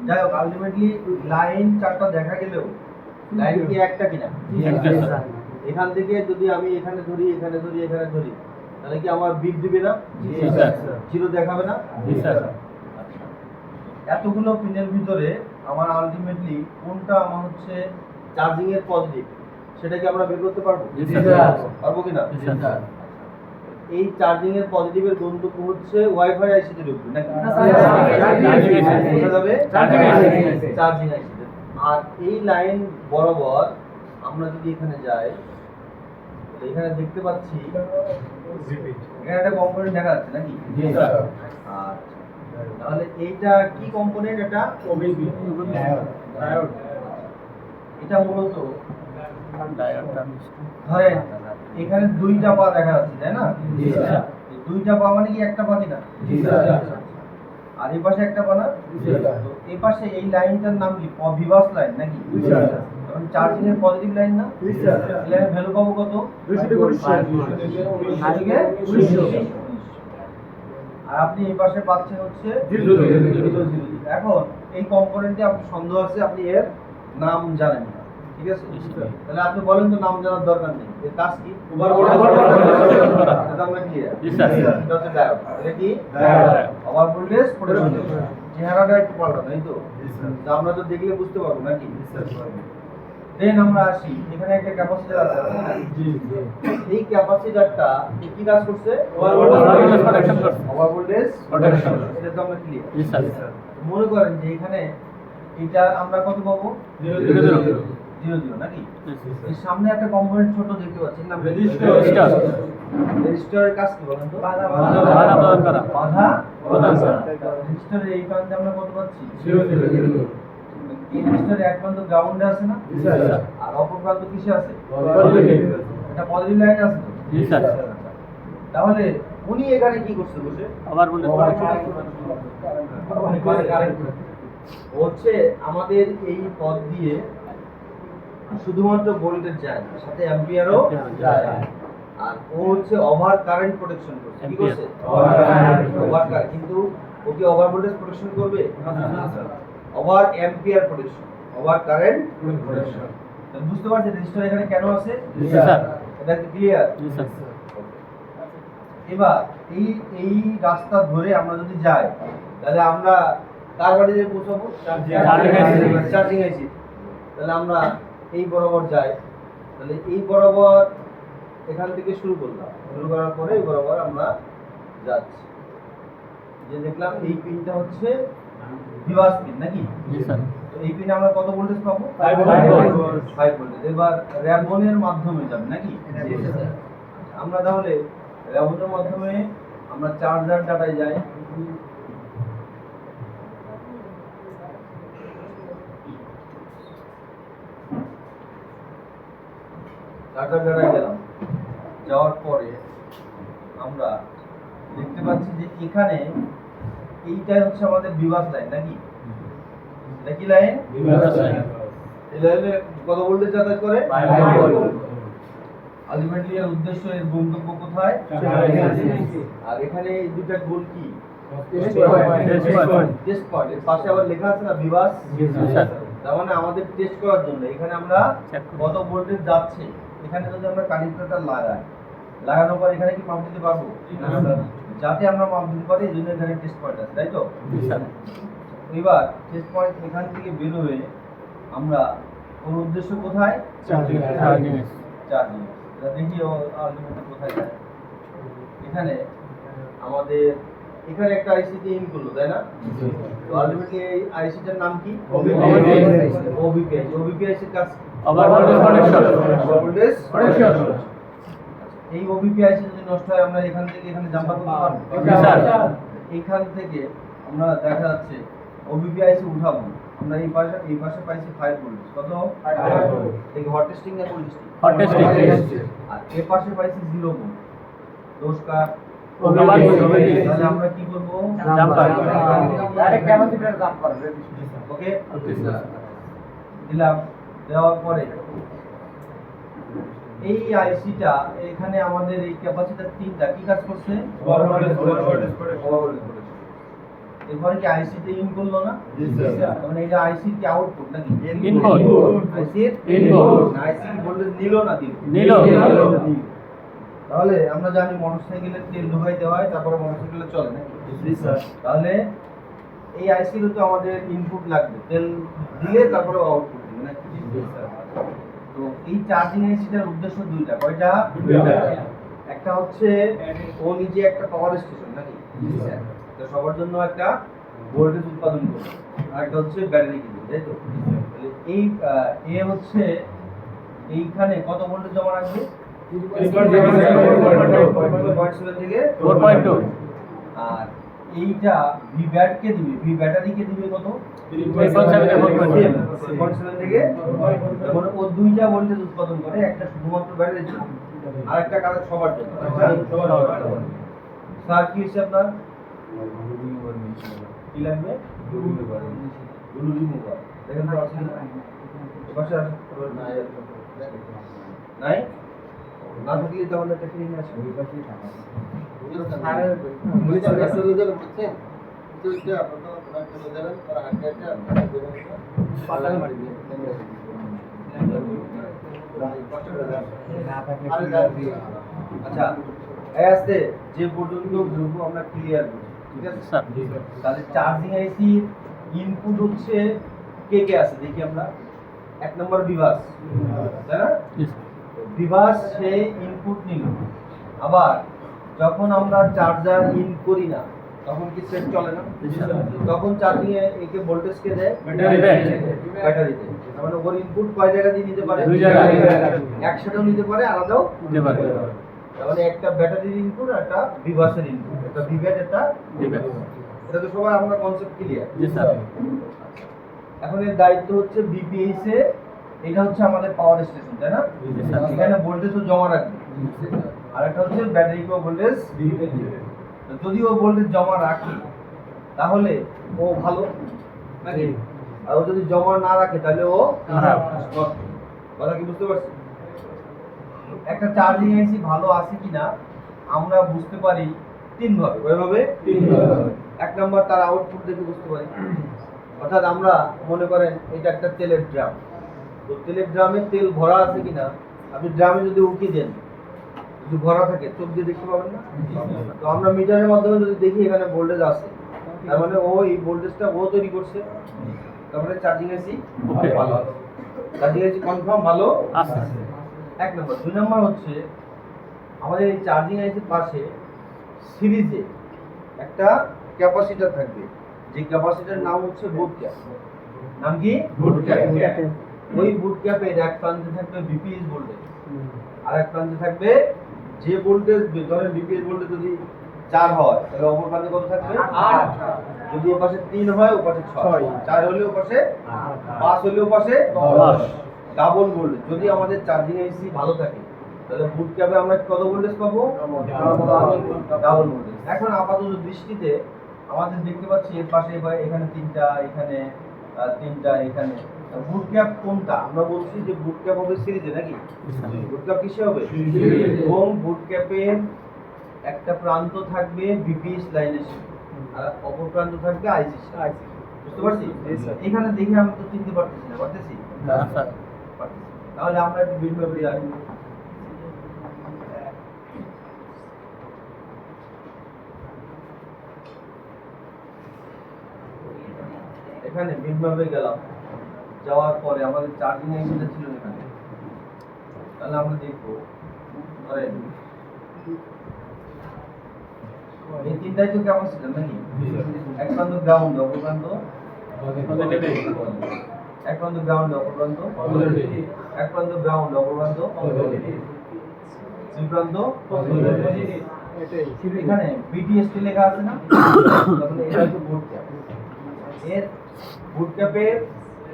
যাই হোক ultimately line চারটা দেখা গেলেও লাইন কি একটা কিনা? এখান থেকে যদি আমি এখানে ধরি এখানে ধরি এখানে ধরি তাহলে কি আমার বিপ দিবে না? জিরো দেখাবে না? এতগুলো পিনের ভিতরে আমার আলটিমেটলি কোনটা আমার হচ্ছে চার্জিং এর পজিটিভ সেটা কি আমরা বের করতে পারবো? পারবো কিনা? এই চার্জিং এর পজিটিভের গন্তব্য হচ্ছে ওয়াইফাই আইসিতে ঢুকবে নাকি? বোঝা যাবে চার্জিং আইসিতে। আর এই লাইন বরাবর আমরা যদি এখানে যাই এখানে দেখতে পাচ্ছি এখানে একটা কম্পোনেন্ট দেখা যাচ্ছে নাকি? আর তাহলে এইটা কি কম্পোনেন্ট? এটা ডায়োড। এটা মূলত ধরেন এখানে দুইটা পা দেখা যাচ্ছে তাই না? দুইটা পা মানে কি একটা পা কিনা? আর এই পাশে একটা পা না? তো এই পাশে এই লাইনটার নাম কি? বিভাস লাইন নাকি? কারণ চার্জিং এর পজিটিভ লাইন না? লাইনের ভ্যালু পাবো কত? 220 আর আপনি এই পাশে পাচ্ছেন হচ্ছে 0 এখন এই কম্পোনেন্টে আপনি সন্দেহ আছে, আপনি এর নাম জানেন না, ঠিক আছে? তাহলে আপনি বলেন তো নাম জানার দরকার নেই, এর কাজ কি? এটা আমরা ক্লিয়ার? এটা হচ্ছে ডায়োড। এটা কি? Over voltage protection. চেহারাটা একটু পাল্টানো, এই তো? আমরা তো দেখলে বুঝতে পারবো নাকি? দেন আমরা আসি এখানে একটা ক্যাপাসিটর আছে। এই ক্যাপাসিটরটা কি কাজ করছে? Over voltage protection. এটা তো আমরা ক্লিয়ার? মনে করেন যে এখানে এটা আমরা কত পাবো? 0 নাকি? এর সামনে একটা কম্পোনেন্ট ছোট দেখতে পাচ্ছেন না? রেজিস্টার। রেজিস্টারের কাজ কি বলেন তো? বাধা প্রদান করা। রেজিস্টারের এই প্রান্তে আমরা কত পাচ্ছি? 0। এই রেজিস্টারে এক প্রান্ত গ্রাউন্ডে আছে না? আর অপর প্রান্ত কিসে আছে? এটা পজিটিভ লাইনে আছে। তাহলে উনি এখানে কি করছে বসে? আবার বলে কারেন্ট হচ্ছে আমাদের এই পথ দিয়ে শুধুমাত্র ভোল্টেজ যায় না, সাথে অ্যাম্পিয়ারও যায়। আর ও হচ্ছে ওভার কারেন্ট প্রোটেকশন করছে। কি করছে? Over current. কিন্তু ও কি ওভার ভোল্টেজ প্রোটেকশন করবে? না sir. Over ampere protection, over current protection. তাহলে বুঝতে পারছেন রেজিস্টার এখানে কেন আছে? স্যার এটা কি ক্লিয়ার? স্যার। এবার এই রাস্তা ধরে আমরা যদি যাই তাহলে আমরা কার বাড়িতে পৌঁছাবো? চার্জিং আইসি। তাহলে আমরা এই বরাবর যাই, তাহলে এই বরাবর এখান থেকে শুরু করলাম, শুরু করার পরে এই বরাবর আমরা যাচ্ছি, যে দেখলাম এই পিনটা হচ্ছে বিভাস পিন নাকি? তো এই পিনে আমরা কত ভোল্টেজ পাবো? 5 ভোল্টেজ। এবার র্যামনের মাধ্যমে যাবে নাকি? আমরা তাহলে র্যামনের মাধ্যমে আমরা চার্জার ডাটায় যাই। চার্জার ডাটায় গেলাম, যাওয়ার পরে আমরা দেখতে পাচ্ছি যে এখানে এইটাই হচ্ছে আমাদের বিভাস লাইন নাকি? এটা কি লাইন? বিভাস লাইন। এই লাইনে কত ভোল্টেজ যাতায়াত করে? 5 ভোল্ট। আলটিমেটলি এর উদ্দেশ্য, এর গন্তব্য কোথায়? আর এখানে এই দুটো গোল কি? Test point. এর পাশে আবার লেখা আছে না বিভাস? তার মানে আমাদের টেস্ট করার জন্য এখানে আমরা কত ভোল্টেজ যাচ্ছে এখানে যদি আমরা কানেক্টরটা লাগানোর পর এখানে কি মাপ দিতে পারবো? যাতে আমরা মাপ দিতে পারি এই জন্য এখানে টেস্ট পয়েন্ট আছে, তাই তো? এবার টেস্ট পয়েন্ট এখান থেকে বের হয়ে আমরা ওর উদ্দেশ্য কোথায়? চার্জিং। এটা দেখি আলটিমেটলি কোথায় যায়। এখানে আমাদের এখানে একটা আইসিটি ইন করলো তাই না? তো আলটিমেটলি এই আইসিটার নাম কি? ওবিপিআই। ওবিপিআই এর কাজ ওভার ভোল্টেজ প্রোটেকশন। এই ওবিপিআই যদি নষ্ট হয় আমরা এখান থেকে এখানে জাম্পার করতে পারবো? এখান থেকে আমরা দেখা যাচ্ছে ওবিপিআই উঠাবো, আমরা এই পাশে পাইছি 5 ভোল্ট। কত? 5 ভোল্ট। এই হট টেস্টিং না কোল্ড টেস্টিং? Hot testing. আর এই পাশে পাইছি 0 ভোল্ট। দোষ কার? তাহলে আমরা কি করব? Jumper direct capacitor jumper. Okay দিলাম। দেওয়ার পরে এই আইসিটা এখানে আমাদের এই ক্যাপাসিটর তিনটা কি কাজ করছে? এরপরে কি আইসি তে ইন করলো না? মানে এটা আইসি কি আউটপুট নাকি? ইনপুট। আইসি ইনপুট। আইসি ভোল্টেজ নিল না দিল? নিল। তাহলে আমরা জানি মোটরসাইকেলের তেল ঢুকাইতে হয়, তারপরে মোটরসাইকেলে চলে নাকি? তাহলে এই আইসির তো আমাদের ইনপুট লাগবে, তেল দিলে তারপরে আউটপুট দিবে নাকি? তো এই চার্জিং আইসিটার উদ্দেশ্য দুইটা, কয়টা? একটা হচ্ছে ও নিজে একটা পাওয়ার স্টেশন নাকি? তো সবার জন্য একটা ভোল্টেজ উৎপাদন করে, আর একটা হচ্ছে ব্যাটারি কিনবে, তাই তো? তাহলে এই এ হচ্ছে এইখানে কত ভোল্টেজ জমা রাখবে? 3.7 থেকে 4.2 আর এইটা ভি ব্যাট কে দিবে, ভি ব্যাটারি কে দিবে কত? 3.7 থেকে মানে ও দুইটা ভোল্টেজ উৎপাদন করে, একটা শুধুমাত্র ব্যাটারির জন্য আর একটা কাজ সবার জন্য। স্যার কি হচ্ছে আপনার কি লাগবে? Glue remover. দেখেন তো আছে না? এপাশে আছে নাই? না থাকলে তাহলে একটা কিনে আসবে, ওই পাশেই থাকা। আচ্ছা এই আসতে যে পর্যন্ত বুঝবো আমরা ক্লিয়ার বুঝি, ঠিক আছে স্যার। তাহলে চার্জিং আইসি ইনপুট হচ্ছে কে কে আছে দেখি আমরা। এক নম্বর বিভাস, তাই না? বিভাস সে ইনপুট নিল, আবার যখন আমরা চার্জার ইন করি না তখন কি সেট চলে না? তখন চার্জিং এ একে ভোল্টেজ কে দেয়? ব্যাটারি দেয়। ব্যাটারি দেয়। তার মানে ওর ইনপুট কয় জায়গা দিয়ে নিতে পারে? দুই জায়গায়। একসাথেও নিতে পারে, আলাদাও নিতে পারে। তার মানে একটা ব্যাটারির ইনপুট আর একটা বিভাসের ইনপুট, একটা বিভ্যাট একটা বিভ্যাট। এটা তো সবাই আমরা কনসেপ্ট ক্লিয়ার। জি স্যার। এখন এর দায়িত্ব হচ্ছে বিপিএস এ, এটা হচ্ছে আমাদের পাওয়ার স্টেশন, তাই না? এখানে ভোল্টেজও জমা রাখবে, আর একটা হচ্ছে ব্যাটারিকেও ভোল্টেজ দিবে। যদি ও ভোল্টেজ জমা রাখে তাহলে ও ভালো নাকি? আর ও যদি জমা না রাখে তাহলে ও খারাপ। নষ্ট। কথা কি বুঝতে পারছি? একটা চার্জিং আইসি ভালো আছে কিনা আমরা বুঝতে পারি তিন ভাবে। কয়ভাবে? এক নাম্বার তার আউটপুট দেখে বুঝতে পারি। অর্থাৎ আমরা মনে করেন এটা একটা তেলের ড্রাম, তো তেলের ড্রামে তেল ভরা আছে কিনা আপনি ড্রামে যদি উকি দেন, যদি ভরা থাকে চোখ দিয়ে দেখতে পাবেন না? তো আমরা মিটারের মাধ্যমে যদি দেখি এখানে ভোল্টেজ আছে, তার মানে ও এই ভোল্টেজটা ও তৈরি করছে, তারপরে চার্জিং আইসি ভালো আছে, চার্জিং আইসি কনফার্ম ভালো আছে। এক নম্বর। দুই নম্বর হচ্ছে আমাদের এই চার্জিং আইসির পাশে সিরিজে একটা ক্যাপাসিটর থাকবে, যে ক্যাপাসিটর নাম হচ্ছে বুট ক্যাপ। নাম কি? বুট ক্যাপ। ওই বুট ক্যাপের এক প্রান্তে থাকবে বিপিএস ভোল্টেজ, আর এক প্রান্তে থাকবে যে ভোল্টেজ, ধরেন বিপিএস ভোল্টেজ যদি 4 হয় তাহলে অপর প্রান্তে কত থাকবে? 8। যদি ও পাশে 3 হয় ও পাশে 6, 4 হলে ও পাশে 5 হলে ও পাশে 10। Double voltage. যদি আমাদের চার্জিং আইসি ভালো থাকে তাহলে বুট ক্যাপে আমরা কত ভোল্টেজ পাবো? Double voltage. এখন আপাতত দৃষ্টিতে আমাদের দেখতে পাচ্ছি এর পাশে এখানে 3টা, এখানে 3টা, এখানে বুট ক্যাপ কোনটা? আমরা বলছি যে বুট ক্যাপ হবে সিরিজে নাকি? বুট ক্যাপ কিসে হবে? এবং বুট ক্যাপের একটা প্রান্ত থাকবে বিপিএস লাইনের সাথে আর অপর প্রান্ত থাকবে আইসি সাথে। বুঝতে পারছি? এখানে দেখে আমি তো চিনতে পারতেছি না, পারতেছি? স্যার। পারতেছি। তাহলে আমরা একটু ভিডিওটা দেখি। এখানে বিটম্যাপে গেলাম, যাওয়ার পরে আমাদের চার্জিং আইসিটা ছিল এখানে, তাহলে আমরা দেখবো ধরেন এই তিনটাই তো ক্যাপাসিটর নাকি? এক প্রান্ত গ্রাউন্ড, অপর প্রান্ত এক প্রান্ত গ্রাউন্ড, অপর প্রান্ত এক প্রান্ত গ্রাউন্ড, অপর প্রান্ত দুই প্রান্ত। এখানে বিটিএসটি লেখা আছে না? তাহলে এটা হচ্ছে বুট ক্যাপ। এর বুট ক্যাপের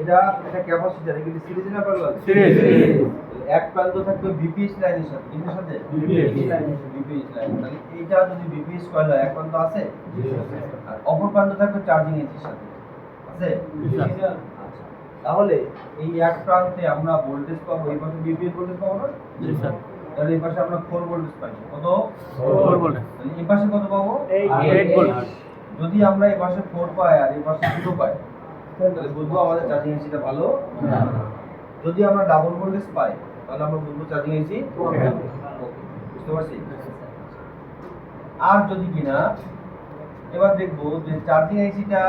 এটা একটা ক্যাপাসিটর, এগুলি সিরিজ না প্যারালাল? সিরিজ। এক প্রান্ত থাকবে বিপিএস লাইনের সাথে, কিসের সাথে? BPS line. তাহলে এইটা যদি বিপিএস কয়েল হয় এক প্রান্ত আছে, আর অপর প্রান্ত থাকবে চার্জিং এসির সাথে, আছে? আচ্ছা, তাহলে এই এক প্রান্তে আমরা ভোল্টেজ পাবো, এই পাশে বিপিএস ভোল্টেজ পাবো না? জি স্যার। তাহলে এই পাশে আমরা 4 ভোল্টেজ পাই। কত? 4 ভোল্ট। তাহলে এই পাশে কত পাবো? 8 ভোল্ট। যদি আমরা এই পাশে 4 পাই আর এই পাশে 0 পাই তাহলে বুঝবো আমাদের চার্জিং এসিটা ভালো না। যদি আমরা ডাবল ভোল্টেজ পাই তাহলে আমরা বুঝবো চার্জিং এসি ওকে। বুঝতে পারছি? আর যদি কিনা এবার দেখবো যে চার্জিং এসিটা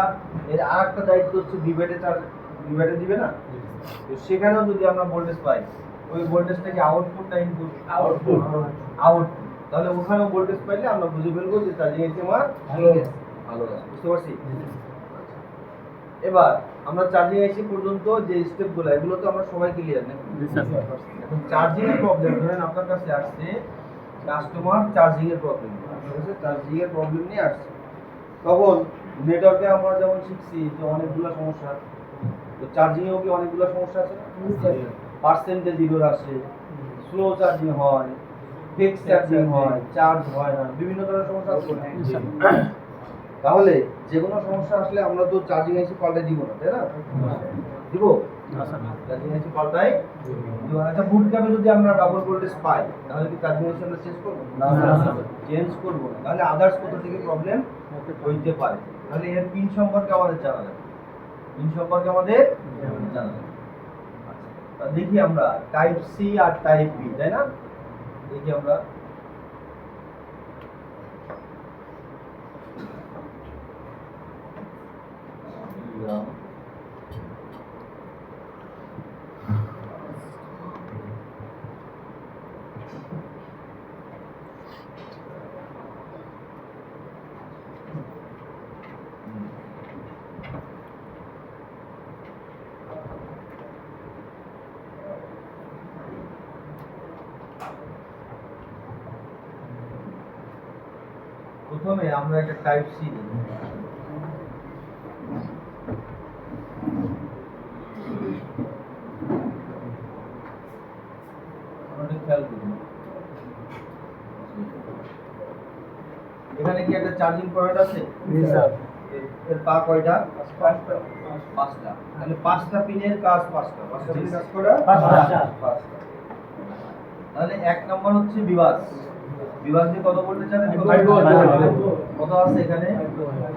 এর আরেকটা দায়িত্ব হচ্ছে বিভেটে দিবে না, তো সেখানেও যদি আমরা ভোল্টেজ পাই ওই ভোল্টেজটাকে আউটপুট না ইনপুট? আউটপুট। তাহলে ওখানেও ভোল্টেজ পাইলে আমরা বুঝে ফেলবো যে চার্জিং এসি আমার ভালো আছে। বুঝতে পারছি? এবার আমরা চার্জিং এসি পর্যন্ত যে স্টেপগুলো এগুলো তো আমরা সবাই ক্লিয়ার নাকি? এখন চার্জিং এর প্রবলেম, ধরেন আপনার কাছে আসছে কাস্টমার চার্জিং এর প্রবলেম, চার্জিং এর প্রবলেম নিয়ে আসছে, তখন নেটওয়ার্কে আমরা যেমন শিখছি যে অনেকগুলো সমস্যা, তো চার্জিং এও কি অনেকগুলো সমস্যা আছে? পার্সেন্টেজ ইরর আসে, স্লো চার্জিং হয়, ফিক্স চার্জিং হয়, চার্জ হয় না, বিভিন্ন ধরনের সমস্যা আছে। তাহলে যে কোনো সমস্যা আসলে আমরা তো চার্জিং এসি পাল্টাই দিব না, তাই না? দিব? চার্জিং এসি পাল্টাই দিব না। আচ্ছা, বুট ক্যাপে যদি আমরা ডাবল ভোল্টেজ পাই তাহলে কি চার্জিং এসি আমরা চেঞ্জ করব না? চেঞ্জ করব না। তাহলে আদার্স কত থেকে প্রবলেম হইতে পারে? তাহলে এর পিন সম্পর্কে আমাদের জানা লাগবে। পিন সম্পর্কে আমাদের জানা লাগবে। আচ্ছা, দেখি আমরা টাইপ সি আর টাইপ বি, তাই না? দেখি আমরা প্রথমে আমরা একটা টাইপ সি দিই। আমরা খেয়াল করুন, এখানে কি একটা চার্জিং পয়েন্ট আছে? এর পা কয়টা? পাঁচটা। তাহলে পাঁচটা পিনের কাজ পাঁচটা পিনের কাজ করা পাঁচটা। তাহলে এক নাম্বার হচ্ছে বিভাজ। বিভাজ দিয়ে কত ভোল্টেজ আছে? কত আছে এখানে?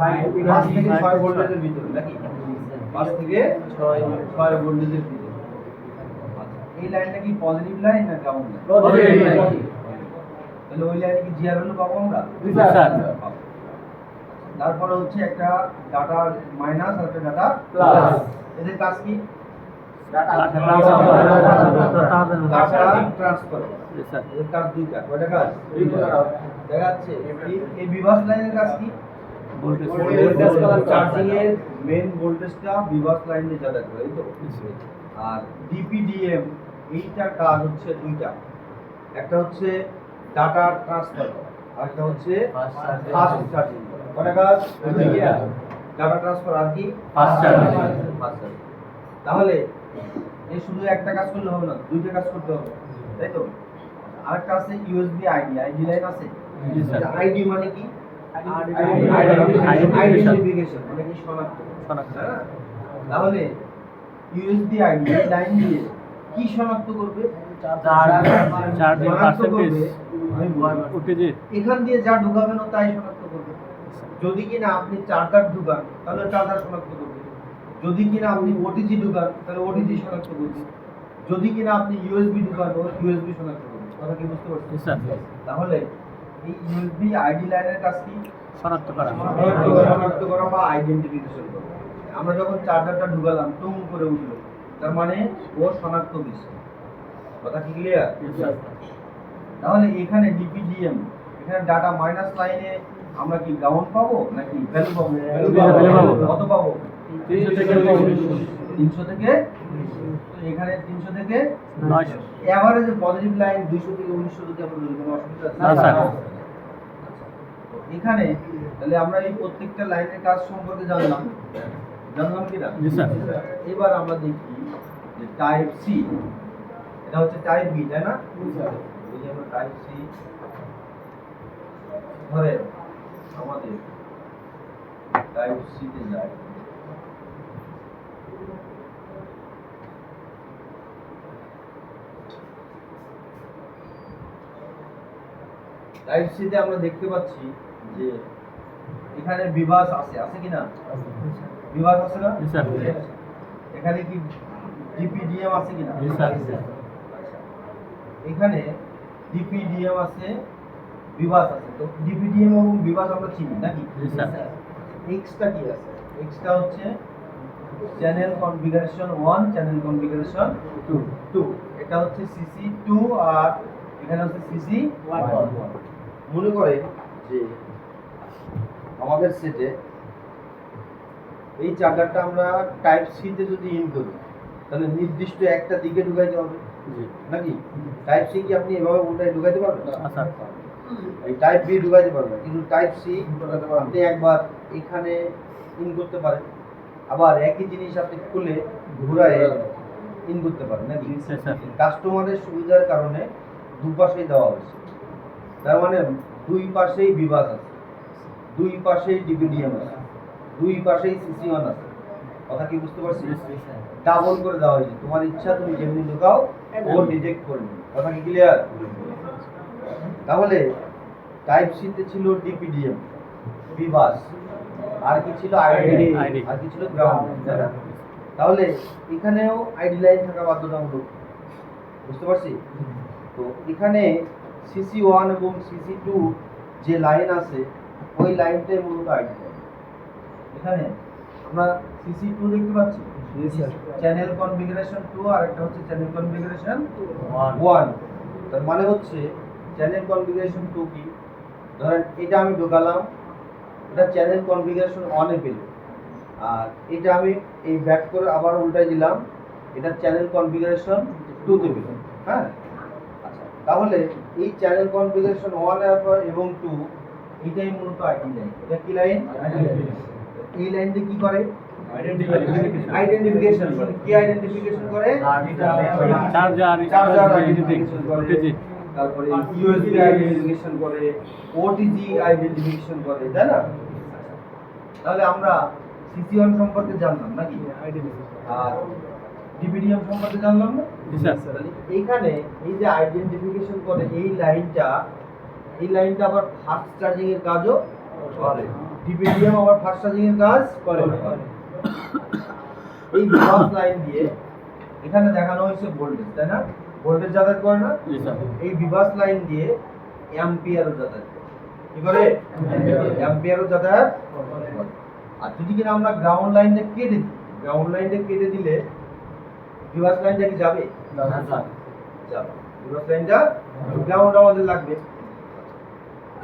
5 থেকে 6 ভোল্টেজের ভিতরে নাকি? 5 থেকে 6 ভোল্টেজের ভিতরে। এই লাইনটা কি পজিটিভ লাইন না গ্রাউন্ড লাইন? Positive line. তাহলে ওই লাইনে কি জিআর ভ্যালু পাবো আমরা? স্যার। তারপরে হচ্ছে একটা ডাটা মাইনাস আর একটা ডাটা প্লাস। এদের কাজ কি? Data transfer. এদের কাজ দুইটা। কয়টা কাজ? দুইটা। দেখা যাচ্ছে এই বিভাজ লাইনের কাজ কি? ভোল্টেজ চার্জিং এর মেইন ভোল্টেজটা বিভাজ লাইনে যা দেখো, এই তো। আর ডিপিডিএম এইটার কাজ হচ্ছে দুইটা, একটা হচ্ছে ডাটা ট্রান্সফার আর একটা হচ্ছে ফাস্ট চার্জিং। কয়টা কাজ? ডাটা ট্রান্সফার আর কি ফাস্ট চার্জিং। তাহলে এই শুধু একটা কাজ করলে হবে না, দুইটা কাজ করতে হবে, তাই তো? আরেকটা আছে ইউএসবি আইডি। আইডি লাইন আছে? আইডি মানে কি? আইডেন্টিফিকেশন মানে কি? শনাক্ত। তাহলে ইউএসবি আইডি লাইন দিয়ে কি শনাক্ত করবে? Charging percentage OTG. এখান দিয়ে যা ঢোকাবেন তাই শনাক্ত করবে। যদি কিনা আপনি চার্জার ঢোকান তাহলে চার্জার শনাক্ত করবে, যদি কিনা আপনি ওটিজি ঢোকান তাহলে ওটিজি শনাক্ত করবে, যদি কিনা আপনি ইউএসবি ঢোকান ইউএসবি শনাক্ত করবে। কথা কি বুঝতে পারছেন? তাহলে এই ইউএসবি আইডি লাইনের কাজ কি? শনাক্ত করা বা আইডেন্টিফিকেশন করা। আমরা যখন চার্জারটা ঢুকালাম টুং করে উঠলো, তার মানে ও শনাক্ত দিচ্ছে। কথা কি ক্লিয়ার? তাহলে এখানে ডিপিডিএম, এখানে ডাটা মাইনাস লাইনে আমরা কি গ্রাউন্ড পাবো নাকি ভ্যালু পাবো? কত পাবো? 300 থেকে এখানে 300 থেকে 900। এভারেজে পজিটিভ লাইন 200 থেকে 1900 যদি আমরা ধরি, কোনো অসুবিধা আছে? না স্যার। এখানে তাহলে আমরা এই প্রত্যেকটা লাইনের কাজ সম্পর্কে জানলাম কি না? জি স্যার। এবার আমরা দেখি যে টাইপ সি, এটা হচ্ছে টাইপ বি, তাই না? জি স্যার। ওই যে আমরা টাইপ সি ধরে আমাদের টাইপ সি তে যাই। টাইপ সি তে আমরা দেখতে পাচ্ছি যে এখানে বিভাস আছে কি না? বিভাস আছে না? জি স্যার। এখানে কি ডিপিডিএম আছে কি না? জি স্যার। এখানে ডিপিডিএম আছে, বিভাস আছে। তো ডিপিডিএম এবং বিভাস আমরা চিনি নাকি? জি স্যার। এক্সটা কি আছে? এক্সটা হচ্ছে চ্যানেল কনফিগারেশন 1, চ্যানেল কনফিগারেশন 2। এটা হচ্ছে সিসি 2 আর এখানে হচ্ছে সিসি 1। মনে করে যে আমাদের সেটে এই চার্জারটা আমরা টাইপ সি তে যদি ইন করি তাহলে নির্দিষ্ট একটা দিকে ঢুকাইতে হবে জি। নাকি? টাইপ সি কি আপনি এভাবে উল্টায় ঢুকাইতে পারবেন? আচ্ছা। এই টাইপ বি ঢুকাইতে পারবেন, কিন্তু টাইপ সি আপনি একবার এখানে ইন করতে পারেন, আবার একই জিনিস আপনি খুলে ঘুরায় ইন করতে পারেন নাকি? Sir, sir. কাস্টমারের সুবিধার কারণে দুপাশেই দেওয়া হয়েছে। তার মানে দুই পাশেই বিভাগ আছে, দুই পাশেই ডিপিডিএম আছে, দুই পাশেই সিসি ওয়ান আছে। কথা কি বুঝতে পারছি? ডাবল করে দেওয়া হয়েছে, তোমার ইচ্ছা তুমি যেমনি ঢুকাও ও ডিটেক্ট করবে। কথা কি ক্লিয়ার? তাহলে টাইপ সি তে ছিল ডিপিডিএম, বিভাস, আর কি ছিল? আইডি, আর কি ছিল? গ্রাউন্ড। তাহলে এখানেও আইডি লাইন থাকা বাধ্যতামূলক। বুঝতে পারছি? তো এখানে সিসি 1 এবং সিসি 2 যে লাইন আছে ওই লাইনটাই মূলত আইডি লাইন। এখানে আমরা সিসি 2 দেখতে পাচ্ছি, চ্যানেল কনফিগারেশন 2 আর একটা হচ্ছে চ্যানেল কনফিগারেশন 1। তার মানে হচ্ছে চ্যানেল কনফিগারেশন 2 কি? ধরেন এটা আমি ঢোকালাম, এটা চ্যানেল কনফিগারেশন 1 এ পেল, আর এটা আমি এই ব্যাক করে আবার উল্টাই দিলাম, এটা চ্যানেল কনফিগারেশন 2 তে পেল। হ্যাঁ, আচ্ছা, তাহলে এই চ্যানেল কনফিগারেশন 1 এবং 2 এটাই মূলত আইডি লাইন। এটা কি লাইন? এই লাইন দিয়ে কি করে? আইডেন্টিফিকেশন করে। কি আইডেন্টিফিকেশন করে? চার্জার আইডেন্টিফিকেশন করে, তারপরে ইউএসবি আইডেন্টিফিকেশন করে, ওটিজি আইডেন্টিফিকেশন করে, তাই না? তাহলে আমরা সিসি1 সম্পর্কে জানলাম নাকি? আর ডিপিডিএম সম্পর্কে জানলাম না? তাহলে এইখানে এই যে আইডেন্টিফিকেশন করে এই লাইনটা আবার ফাস্ট চার্জিং এর কাজও করে। ডিপিডিএম আবার ফাস্ট চার্জিং এর কাজ করে। এই বিভাস লাইন দিয়ে এখানে দেখানো হয়েছে ভোল্টেজ, তাই না? ভোল্টেজ যাতায়াত করে না? এই বিভাস লাইন দিয়ে অ্যাম্পিয়ারও যাতায়াত করে। কি করে? অ্যাম্পিয়ারও যাতায়াত করে। আর যদি কিনা আমরা গ্রাউন্ড লাইনটা কেটে দিলে বিভাস লাইনটা কি যাবে? যাবে। বিভাস লাইনটা গ্রাউন্ড আমাদের লাগবে।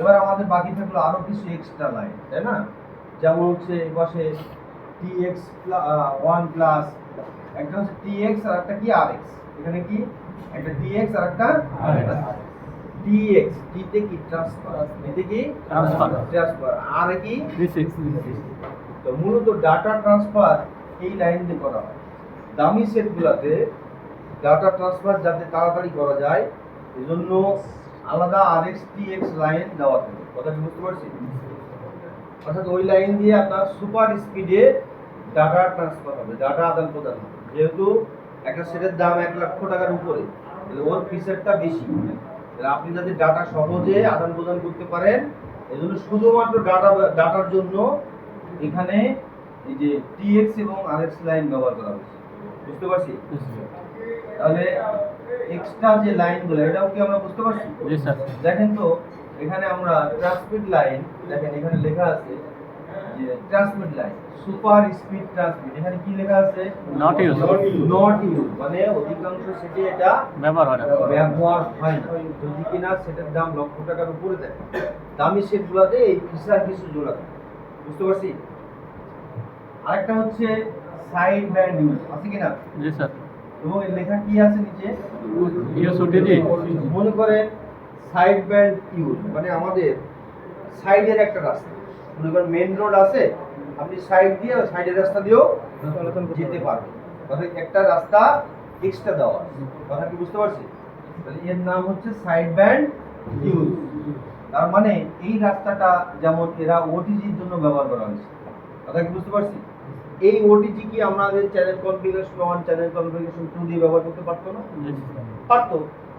এবার আমাদের বাকি থাকলো আরো কিছু এক্সট্রা লাইন, তাই না? যেমন হচ্ছে এই পাশে টিএক্স 1 প্লাস, একটা হচ্ছে টিএক্স আর একটা কি আরএক্স। এখানে কি একটা টিএক্স আর একটা আরএক্স। টিএক্স টিতে কি ট্রান্সফার, এতে কি ট্রান্সফার, আর কি রিসিভ। তো মূলত ডাটা ট্রান্সফার এই লাইন দিয়ে করা হয়। দামি সেটগুলোতে ডাটা ট্রান্সফার যাতে তাড়াতাড়ি করা যায় এজন্য আলাদা আরএক্স টিএক্স লাইন দেওয়া থাকে। কথা কি বুঝতে পারছি? অর্থাৎ ওই লাইন দিয়ে আপনার সুপার স্পিডে ডাটা ট্রান্সফার হবে, ডাটা আদান প্রদান হবে। যেহেতু একটা সেটের দাম 1 লক্ষ টাকার উপরে, তাহলে ওর ফিচারটা বেশি। তাহলে আপনি যদি ডাটা সহজে আদান প্রদান করতে পারেন, এজন্য শুধুমাত্র ডাটার জন্য এখানে এই যে টিএক্স এবং আরএক্স লাইন ব্যবহার করা হয়েছে। বুঝতে পারছি? তাহলে এক্সট্রা যে লাইনগুলো এটাও কি আমরা বুঝতে পারছি? জি স্যার। দেখেন তো এখানে আমরা ট্রান্সমিট লাইন, দেখেন এখানে লেখা আছে যে transmit line super speed transmit. এখানে কি লেখা আছে? Not use. মানে অধিকাংশ সেটে এটা ব্যবহার হয় না। যদি কিনা সেটের দাম লক্ষ টাকার উপরে দেয়, দামি সেটগুলোতে এই ফিচার কিছু জোড়া থাকে। বুঝতে পারছি? আরেকটা হচ্ছে সাইড ব্যান্ড ইউজ আছে কিনা? জি স্যার। এবং এর লেখা কি আছে নিচে? ইউএসওটিজি। মনে করেন সাইড ব্যান্ড ইউজ মানে আমাদের সাইডের একটা রাস্তা, মনে করেন মেইন রোড আছে, আপনি সাইড দিয়ে সাইডের রাস্তা দিয়েও যেতে পারবেন। অর্থাৎ একটা রাস্তা এক্সট্রা দেওয়া আছে। কথা কি বুঝতে পারছি? তাহলে এর নাম হচ্ছে সাইড ব্যান্ড ইউজ। তার মানে এই রাস্তাটা যেমন এরা ওটিজির জন্য ব্যবহার করা হয়েছে। কথা কি বুঝতে পারছি? এই ওটিজি কি আমাদের চ্যানেল কনফিগারেশন 1, চ্যানেল কনফিগারেশন 2 দিয়ে ব্যবহার করতে পারতো না? পারতো।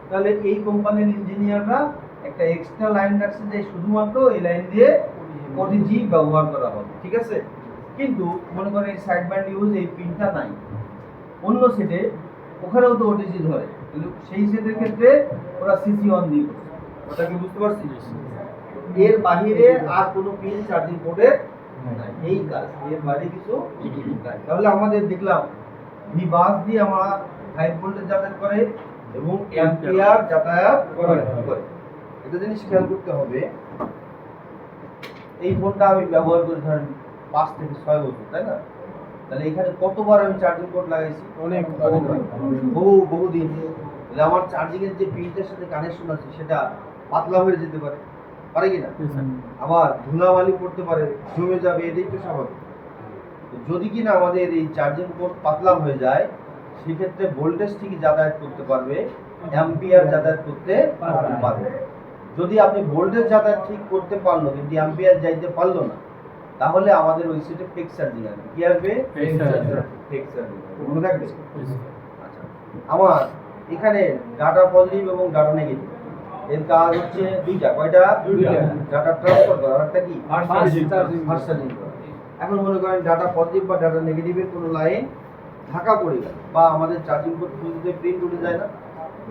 তাহলে এই কোম্পানির ইঞ্জিনিয়াররা একটা এক্সট্রা লাইন রাখছে যে শুধুমাত্র এই লাইন দিয়ে ওটিজি ব্যবহার করা হবে, ঠিক আছে। কিন্তু মনে করেন এই সাইড ব্যান্ড ইউজ এই পিনটা নাই, অন্য সেটে ওখানেও তো ওটিজি ধরে, কিন্তু সেই সেটের ক্ষেত্রে ওরা সিসি অন দিয়ে করছে। ওটা কি বুঝতে পারছি? এর বাহিরে আর কোনো পিন চার্জিং পোর্টের নাই, এই কাজ, এর বাইরে কিছু নাই। তাহলে আমাদের দেখলাম ভি বাস দিয়ে আমরা 5 ভোল্টেজ যাতায়াত করে এবং অ্যাম্পিয়ার যাতায়াত করে। একটা জিনিস খেয়াল করতে হবে, এই ফোনটা আমি ব্যবহার করি ধরেন 5 থেকে 6 বছর, তাই না? তাহলে এখানে কতবার আমি চার্জিং পোর্ট লাগাইছি? অনেক বহুদিন। তাহলে আমার চার্জিং এর যে পিনটার সাথে কানেকশন আছে সেটা পাতলা হয়ে যেতে পারে, পারে কি না? আবার ধুলাবালি পড়তে পারে, জমে যাবে, এটাই তো স্বাভাবিক। তো যদি কিনা আমাদের এই চার্জিং পোর্ট পাতলা হয়ে যায়, সেক্ষেত্রে ভোল্টেজ ঠিকই যাতায়াত করতে পারবে, অ্যাম্পিয়ার যাতায়াত করতে পারবে। যদি আপনি ভোল্টেজ যাতায়াত ঠিক করতে পারলো কিন্তু অ্যাম্পিয়ার যাইতে পারলো না, তাহলে আমাদের ওই সেটে ফিক্স চার্জিং আসবে। কি আসবে? Fix charging. মনে থাকবে? আচ্ছা, আমার এখানে ডাটা পজিটিভ এবং ডাটা নেগেটিভ, এর কাজ হচ্ছে দুইটা। কয়টা? ডাটা ট্রান্সফার করা, আর একটা কি? ফাস্ট চার্জিং করা। এখন মনে করেন ডাটা পজিটিভ বা ডাটা নেগেটিভের কোনো লাইন ঢাকা পড়ে গেল, বা আমাদের চার্জিং পোর্ট খুলতে প্রিন্ট উঠে যায় না,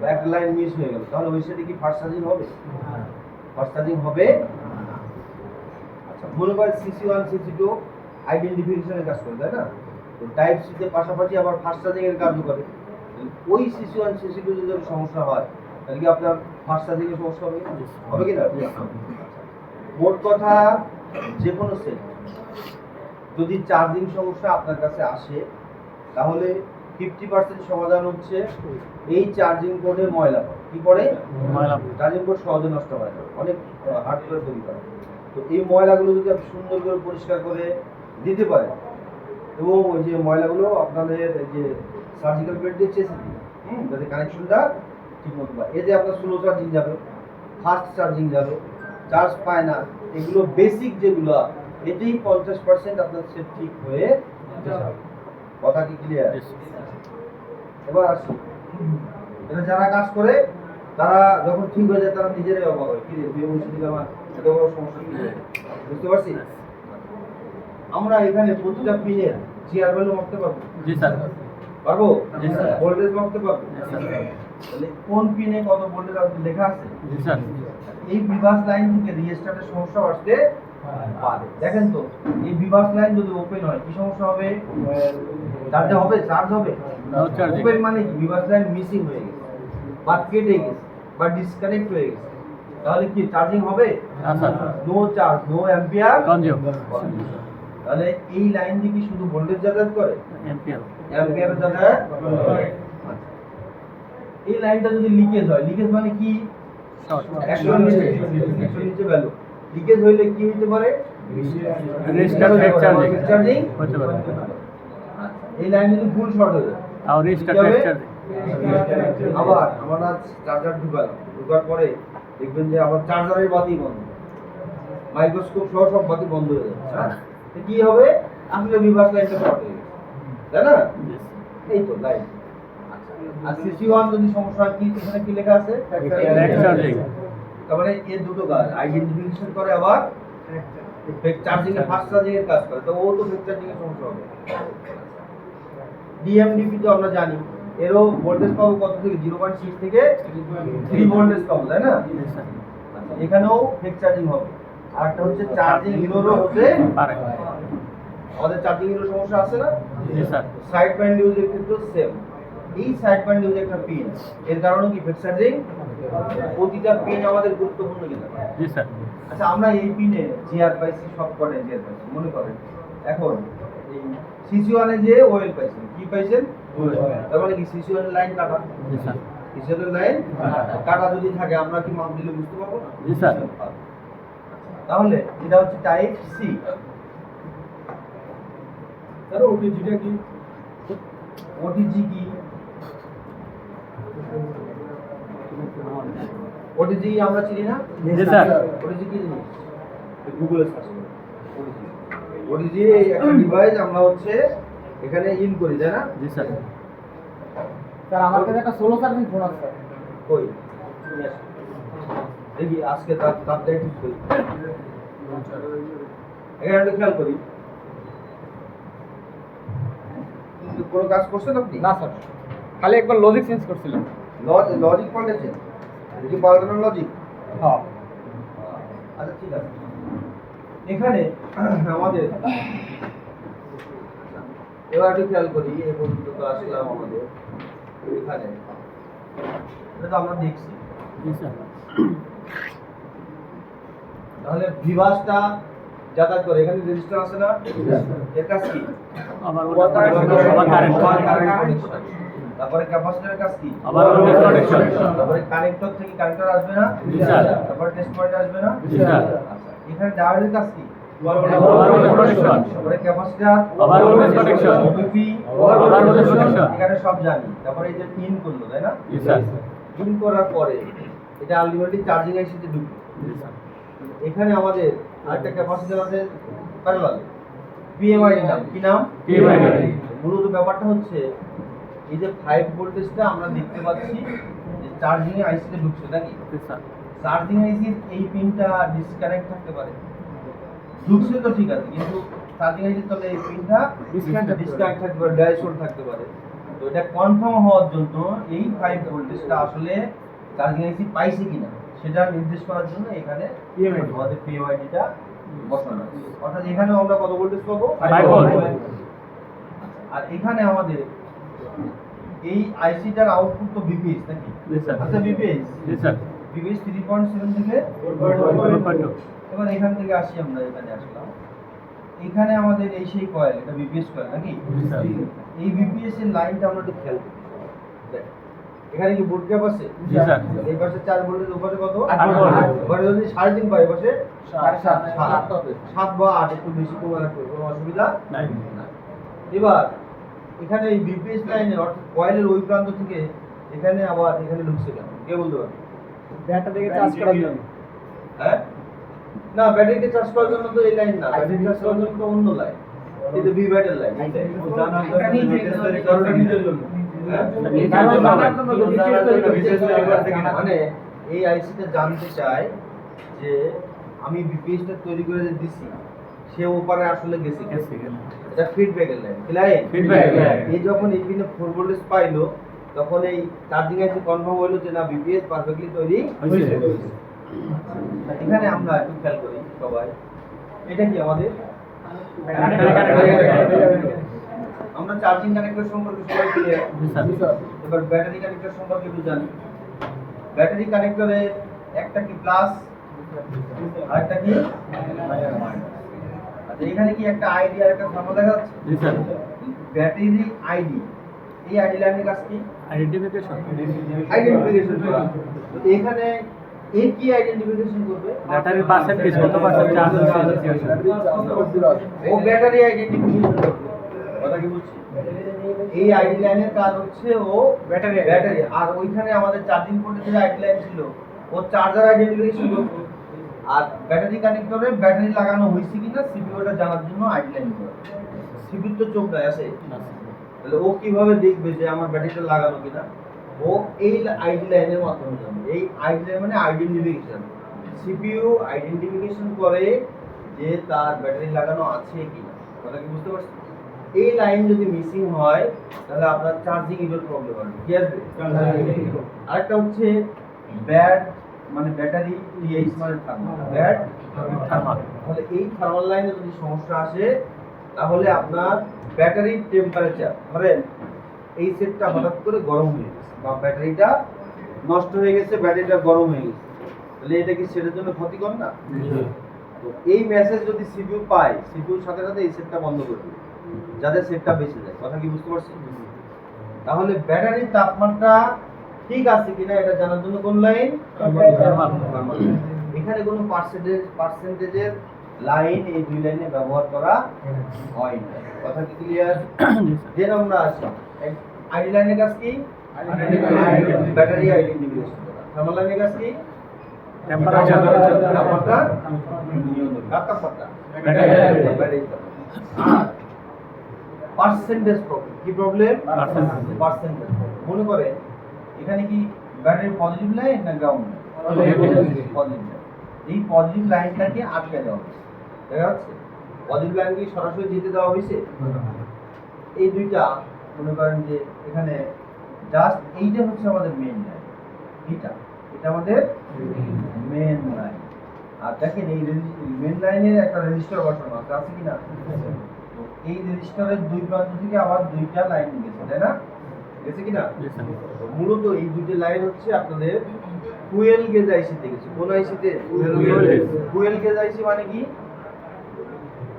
বা একটা লাইন মিস হয়ে গেল, তাহলে ওই সেটে কি ফাস্ট চার্জিং হবে? ফাস্ট চার্জিং হবে। আচ্ছা, মনে করেন সিসি1 সিসি2 আইডেন্টিফিকেশনের কাজ করে, তাই না? তো টাইপ সি তে পাশাপাশি আবার ফাস্ট চার্জিং এর কাজও করে। ওই সিসি1 সিসি2 যদি সমস্যা হয়, তাহলে কি আপনার ফাস্ট চার্জিং এর সমস্যা হবে? হবে কি না? মোট কথা, যে কোনো সেট যদি চার্জিং সমস্যা আপনার কাছে আসে, তাহলে 50% সমাধান হচ্ছে এই চার্জিং পোর্টে ময়লা পড়ে। কি পড়ে? ময়লা। চার্জিং পোর্ট সহজে নষ্ট হয় না, অনেক হার্ড করে তৈরি করা। তো এই ময়লাগুলো যদি আপনি সুন্দর করে পরিষ্কার করে দিতে পারেন, এবং ওই যে ময়লাগুলো আপনাদের এই যে সার্জিক্যাল প্লেট দিয়ে চেঁচে দিন, যাতে কানেকশনটা ঠিক মতো পায়। এই যে আপনার স্লো চার্জিং যাবে, ফাস্ট চার্জিং যাবে, চার্জ পায় না, এগুলো বেসিক যেগুলো, এতেই 50% আপনার সেট ঠিক হয়ে যাবে। কথা কি ক্লিয়ার? এবার আসি, এটা যারা কাজ করে তারা যখন ঠিক হয়ে যায় তারা নিজেরাই অবাক হয়, কি রে তুই বলছিস দিকে আমার এত বড় সমস্যা কি হলো? বুঝতে পারছি? আমরা এখানে প্রতিটা পিনের জিআর ভ্যালু মাপতে পারবো? জি স্যার। পারবো? জি স্যার। ভোল্টেজ মাপতে পারবো? জি স্যার। তাহলে কোন পিনে কত ভোল্টেজ আছে লেখা আছে? জি স্যার। এই বিভাস লাইন থেকে রিস্টার্টের সমস্যা আসতে পারে। দেখেন তো, এই বিভাস লাইন যদি ওপেন হয় কি সমস্যা হবে? চার্জ হবে? চার্জ হবে? ওপেন মানে কি? বিভাস লাইন মিসিং হয়ে গেছে, বা কেটে গেছে, বা ডিসকানেক্ট হয়ে গেছে, তাহলে কি চার্জিং হবে? No charge, no ampere consume. তাহলে এই লাইন দিয়ে কি শুধু ভোল্টেজ যাতায়াত করে? অ্যাম্পিয়ার যাতায়াত করে। এই লাইনটা যদি লিকেজ হয়, লিকেজ মানে কি? 100 নিচে ভ্যালু লিকেজ হইলে কি হতে পারে? রেজিস্টার ফেক চার্জিং হতে পারে। এই লাইন যদি ফুল শর্ট হয়ে যায়, আর রেজিস্টার ফেক চার্জিং। আবার আমরা চার্জার ঢুকার পরে দেখবেন যে আবার চার্জারের বাতি বন্ধ, মাইক্রোস্কোপ সহ সব বাতি বন্ধ হয়ে যাচ্ছে। তো কি হবে? আসলে বিভাস লাইনটা শর্ট হয়ে গেছে, তাই না? এই তো লাইন। আর সিসি1 যদি সমস্যা হয়, কি এখানে কি লেখা আছে? Fake charging. তারপরে এর দুটো কাজ, আইডেন্টিফিকেশন করে, আবার ফেক চার্জিং এর ফাস্ট চার্জিং এর কাজ করে। তো ও তো ফেক চার্জিং এর সমস্যা হবে। ডিএমডিপি তো আমরা জানি, এরও ভোল্টেজ পাবো কত থেকে? 0.6 থেকে 3 ভোল্টেজ পাবো, তাই না? এখানেও ফেক চার্জিং হবে। আর একটা হচ্ছে চার্জিং হিরোরও হতে পারে। আমাদের চার্জিং হিরোর সমস্যা আছে না? জি স্যার। সাইড ব্যান্ড ইউজের ক্ষেত্রেও সেম। এই সাইড ব্যান্ড ইউজ একটা পিন, এর কারণে কি ফেক চার্জিং? প্রতিটা পিন আমাদের গুরুত্বপূর্ণ কিনা? জি স্যার। আচ্ছা, আমরা এই পিনে জিআর পাইছি, সব কটে জিআর পাইছি, মনে করেন এখন এই সিসি1 এ যে ওয়েল পাইছেন, কি পাইছেন? ওয়েল। তার মানে কি সিসি1 এর লাইন কাটা? জি স্যার। সিসি1 এর লাইন কাটা যদি থাকে, আমরা কি মাপ দিলে বুঝতে পারবো না? জি স্যার। তাহলে এটা হচ্ছে টাইপ সি। স্যার ওটিজিটা কি? ওটিজি কি? ওটিজি আমরা চিনি না? জি স্যার। ওটিজি কি জিনিস? গুগলে সার্চ করুন। ওটিজি একটা ডিভাইস আমরা হচ্ছে এখানে ইন করি, তাই না? জি স্যার। স্যার আমার কাছে একটা সোলো চার্জিং ফোন আছে স্যার। কই দেখি আজকে তার ঠিক করি। এখানে একটু খেয়াল করি, কোনো কাজ করছেন আপনি? না স্যার, খালি একবার লজিক চেঞ্জ করছিলাম। লজিক পাল্টেছেন, কি পাল্টানোর লজিক? হ্যাঁ আচ্ছা ঠিক আছে। এখানে আমাদের এবার একটু খেয়াল করি, এই পর্যন্ত তো আসলাম আমাদের এখানে, এটা তো আমরা দেখছি। জি স্যার। তাহলে ভিভাসটা যাতায়াত করে, এখানে রেজিস্টার আছে না? এর কাজ কি? আবার কারেন্ট তারপরে ক্যাপাসিটরের কাজ কি? আবার ভোল্টেজ প্রোটেকশন। তারপরে কানেক্টর থেকে কানেক্টর আসবে না? জি স্যার। তারপরে টেস্ট পয়েন্ট আসবে না? জি স্যার। আচ্ছা, এখানে ডায়োডের কাজ কি? আবার ভোল্টেজ প্রোটেকশন। তারপরে ক্যাপাসিটর, আবার ভোল্টেজ প্রোটেকশন। ওবিপি, আবার ভোল্টেজ প্রোটেকশন। এখানে সব জানি। তারপরে এই যে পিন করলো, তাই না? জি স্যার। পিন করার পরে এটা আলটিমেটলি চার্জিং আইসিতে ঢুকবে। জি স্যার। এখানে আমাদের আরেকটা ক্যাপাসিটর আছে প্যারালাল, পিএমআই নাম কি নাম? PMID মূলত ব্যাপারটা হচ্ছে এই যে 5 ভোল্টেজটা আমরা দেখতে পাচ্ছি যে চার্জিং আইসিতে ঢুকছে নাকি? জি স্যার। চার্জিং আইসির এই পিনটা ডিসকানেক্ট থাকতে পারে, ঢুকছে তো ঠিক আছে, কিন্তু চার্জিং আইসির তলে এই পিনটা ডিসকানেক্ট থাকতে পারে, ড্রাই শর্ট থাকতে পারে। তো এটা কনফার্ম হওয়ার জন্য এই 5 ভোল্টেজটা আসলে চার্জিং আইসি পাইছে কিনা সেটা নির্দেশ করার জন্য এখানে আমাদের পিএমআইডিটা বসানো আছে। অর্থাৎ এখানে আমরা কত ভোল্টেজ পাবো? 5 ভোল্ট। আর এখানে আমাদের এই আইসিটার আউটপুট তো বিপিএস নাকি? জি স্যার। আচ্ছা বিপিএস, জি স্যার। বিপিএস 3.7 থেকে 4.2 এবার এখান থেকে আসি, আমরা এখানে আসলাম। এখানে আমাদের এই সেই কয়েল, এটা বিপিএস কয়েল নাকি? জি স্যার। এই বিপিএস এর লাইনটা আমরা একটু খেয়াল করি। দেখ, এখানে কি ভোল্ট ক্যাপ আছে? জি স্যার। এই পাশে 4 ভোল্টের উপরে কত? 8 ভোল্ট। এবারে যদি 3.5 পাই, এই পাশে 7.5 7 বা 8, একটু বেশি কমে রাখবে, কোনো অসুবিধা নাই। নাই। এবার এখানে এই বিপিএস লাইনে অর্থাৎ কয়েলের ওই প্রান্ত থেকে এখানে আবার এখানে ঢুকছে কেন? কে বলতে পারবে? ব্যাটারিকে চার্জ করার জন্য। হ্যাঁ, না, ব্যাটারিকে চার্জ করার জন্য তো এই লাইন না, ব্যাটারি চার্জ করার জন্য তো অন্য লাইন, এই তো বি ব্যাটারি লাইন। মানে এই আইসিটা জানতে চায় যে আমি বিপিএসটা তৈরি করে যে দিছি সে ওপারে আসলে গেছে কিনা। গেছে কিনা। এটা ফিডব্যাকের লাইন, কি লাইন? Feedback line. এই যখন এই পিনে 4 ভোল্টেজ পাইলো তখন এই চার্জিং আইসি কনফার্ম হলো যে না বিপিএস পারফেক্টলি তৈরি হয়েছে। হয়েছে। এখানে আমরা একটু খেয়াল করি সবাই, এটা কি আমাদের? আমরা চার্জিং কানেক্টর সম্পর্কে সবাই ক্লিয়ার। জি স্যার। এবার ব্যাটারি কানেক্টর সম্পর্কে একটু জানি। ব্যাটারি কানেক্টরে একটা কি প্লাস আর একটা কি মাইনাস। আচ্ছা, এখানে কি একটা আইডি আর একটা থার্মো দেখা যাচ্ছে? জি স্যার। ব্যাটারি আইডি, এই আইডি লাইনের কাজ কি? আইডেন্টিফিকেশন। আইডেন্টিফিকেশন করা। তো এখানে এই কি আইডেন্টিফিকেশন করবে? ব্যাটারির পার্সেন্টেজ কত পার্সেন্ট চার্জ আছে। ও ব্যাটারি আইডেন্টিফিকেশন করবে, কথা কি বুঝছি? এই আইডি লাইনের কাজ হচ্ছে ও ব্যাটারি, আর ওইখানে আমাদের চার্জিং পোর্টে যে আইডি লাইন ছিল ও চার্জার আইডেন্টিফিকেশন করবে। আর ব্যাটারি কানেক্টরে ব্যাটারি লাগানো হয়েছে কিনা সিপিইউটা জানার জন্য আইডি লাইন করবে। সিপিইউ তো চোখ নাই আছে, তাহলে ও কিভাবে দেখবে যে আমার ব্যাটারিটা লাগানো কিনা? ও এই আইডি লাইনের মাধ্যমে জানবে। এই আইডি লাইন মানে আইডেন্টিফিকেশন। সিপিইউ আইডেন্টিফিকেশন করে যে তার ব্যাটারি লাগানো আছে কিনা, কথা কি বুঝতে পারছেন? এই লাইন যদি মিসিং হয় তাহলে আপনার চার্জিং এর প্রবলেম হবে, কি আসবে? আরেকটা হচ্ছে ব্যাড, মানে ব্যাটারি টিএইচ মানে থার্মাল, ব্যাড থার্মাল। তাহলে এই থার্মাল লাইনে যদি সমস্যা আসে তাহলে আপনার ব্যাটারির টেম্পারেচার, ধরেন এই সেটটা হঠাৎ করে গরম হয়ে গেছে বা ব্যাটারিটা নষ্ট হয়ে গেছে, ব্যাটারিটা গরম হয়ে গেছে, তাহলে এটা কি সেটার জন্য ক্ষতিকর না? তো এই মেসেজ যদি সিপিইউ পায়, সিপিইউর সাথে সাথে এই সেটটা বন্ধ করে দিবে যাতে সেটটা বেঁচে যায়, কথা কি বুঝতে পারছেন? তাহলে ব্যাটারির তাপমাত্রা ঠিক আছে কিনা এটা জানার জন্য কোন লাইন? থার্মাল। এখানে কোনো পার্সেন্টেজের লাইন এই দুই লাইনে ব্যবহার করা হয় না, কথা কি ক্লিয়ার? দেন আমরা আসি আইডি লাইনের কাজ কি? ব্যাটারি আইডেন্টিফিকেশন করা। থার্মাল লাইনের কাজ কি? টেম্পারেচার। তাপমাত্রা নিয়ন্ত্রণ। কার তাপমাত্রা? ব্যাটারি তাপমাত্রা। আর পার্সেন্টেজ প্রবলেম, কি প্রবলেম? পার্সেন্টেজ। মনে করে এখানে কি ব্যাটারি পজিটিভ লাইন না গ্রাউন্ড লাইন? Positive line. এই পজিটিভ লাইনটাকে আটকে দেওয়া হচ্ছে, দেখা যাচ্ছে? পজিটিভ লাইন কি সরাসরি যেতে দেওয়া হয়েছে? এই দুইটা মনে করেন যে এখানে জাস্ট এইটা হচ্ছে আমাদের মেইন লাইন, এটা আমাদের মেইন লাইন। আর দেখেন এই মেইন লাইনের একটা রেজিস্টার বসানো আছে, আছে কি না? তো এই রেজিস্টারের দুই প্রান্ত থেকে আবার দুইটা লাইন গেছে, তাই না? গেছে কি না? জি স্যার। তো মূলত এই দুইটা লাইন হচ্ছে আপনাদের ফুয়েল গেজ আইসিতে গেছে। কোন আইসিতে? ফুয়েল গেজ আইসি মানে কি?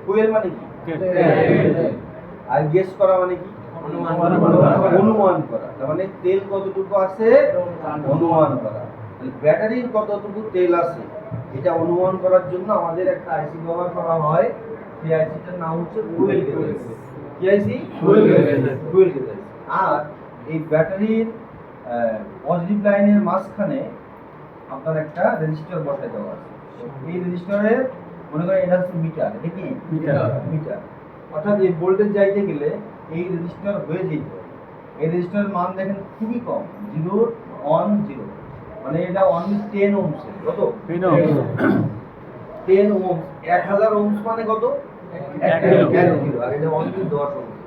ফুয়েল মানে কি? আর গেস করা মানে কি? অনুমান করা। তার মানে তেল কতটুকু আছে অনুমান করা। তাহলে ব্যাটারির কতটুকু তেল আছে এটা অনুমান করার জন্য আমাদের একটা আইসি ব্যবহার করা হয়। সেই আইসিটার নাম হচ্ছে ফুয়েল গেজ আইসি। কি আইসি? ফুয়েল গেজ আইসি। আর এই ব্যাটারির পজিটিভ লাইনের মাঝখানে আপনার একটা রেজিস্টার বসাই দেওয়া আছে। এই রেজিস্টারের মনে করেন এটা হচ্ছে মিটার, এটা কি মিটার। অর্থাৎ এই ভোল্টেজ যাইতে গেলে এই রেজিস্টার হয়ে যেতে হবে। এই রেজিস্টারের মান দেখেন খুবই কম, 0 মানে এটা অনলি 10 ওহমস। কত? 10 ওহমস। 1000 ওহমস মানে কত? 1 কিলো। আর এটা অনলি 10 ওহমস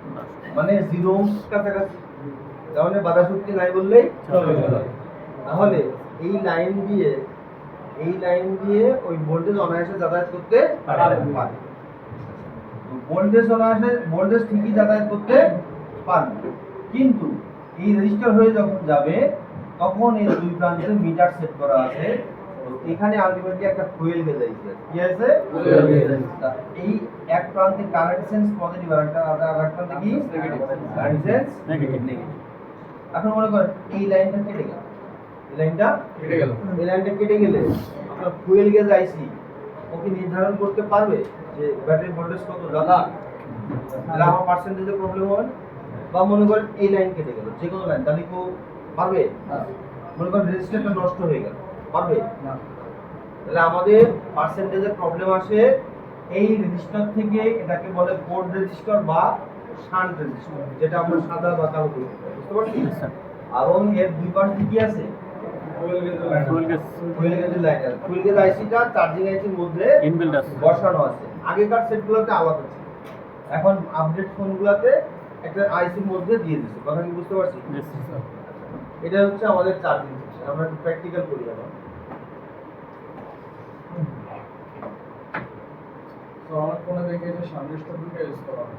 মানে 0 ওহমস কাছাকাছি। তার মানে বাধা শক্তি নাই বললেই চলে। তাহলে এই লাইন দিয়ে ওই ভোল্টেজ অনায়াসে যাতায়াত করতে পারে। ভোল্টেজ ঠিকই যাতায়াত করতে পারবে, কিন্তু এই রেজিস্টার হয়ে যখন যাবে তখন এই দুই প্রান্তে মিটার সেট করা আছে। তো এখানে আলটিমেটলি একটা ফুয়েল গেজ আছে। কি আছে? এই এক প্রান্তে কারেন্ট সেন্স পজিটিভ আর এক প্রান্তে কি কারেন্ট সেন্স নেগেটিভ। এখন মনে করেন এই লাইনটা কেটে গেল, এই লাইনটা কেটে গেলে আপনার ফুয়েল গেজ আইসি ও কি নির্ধারণ করতে পারবে যে ব্যাটারি ভোল্টেজ কত যাচ্ছে? তাহলে আমার পার্সেন্টেজের প্রবলেম হবে। বা মনে করেন এই লাইন কেটে গেল, যে কোনো লাইন, তাহলে কি পারবে? মনে করেন রেজিস্টারটা নষ্ট হয়ে গেল, পারবে না। তাহলে আমাদের পার্সেন্টেজের প্রবলেম আসে এই রেজিস্টার থেকে। এটাকে বলে পোর্ট রেজিস্টার বা শান্ট রেজিস্টার, যেটা আমরা সাদা বা কালো বলি, বুঝতে পারছি? এবং এর দুই পাশে কি আছে? ফুয়েল গেজ আইসিটা চার্জিং আইসির মধ্যে ইনবিল্ট আছে, বসানো আছে। আগেকার সেটগুলোতে আলাদা ছিল, এখন আপডেট ফোনগুলোতে একটা আইসির মধ্যে দিয়ে দিচ্ছে। কথা কি বুঝতে পারছি? এটা হচ্ছে আমাদের চার্জিং সিস্টেম। আমরা একটু প্র্যাকটিক্যাল করি এখন। তো আমার ফোনে দেখে যে সামনেটা দুটো ইউজ করা হয়,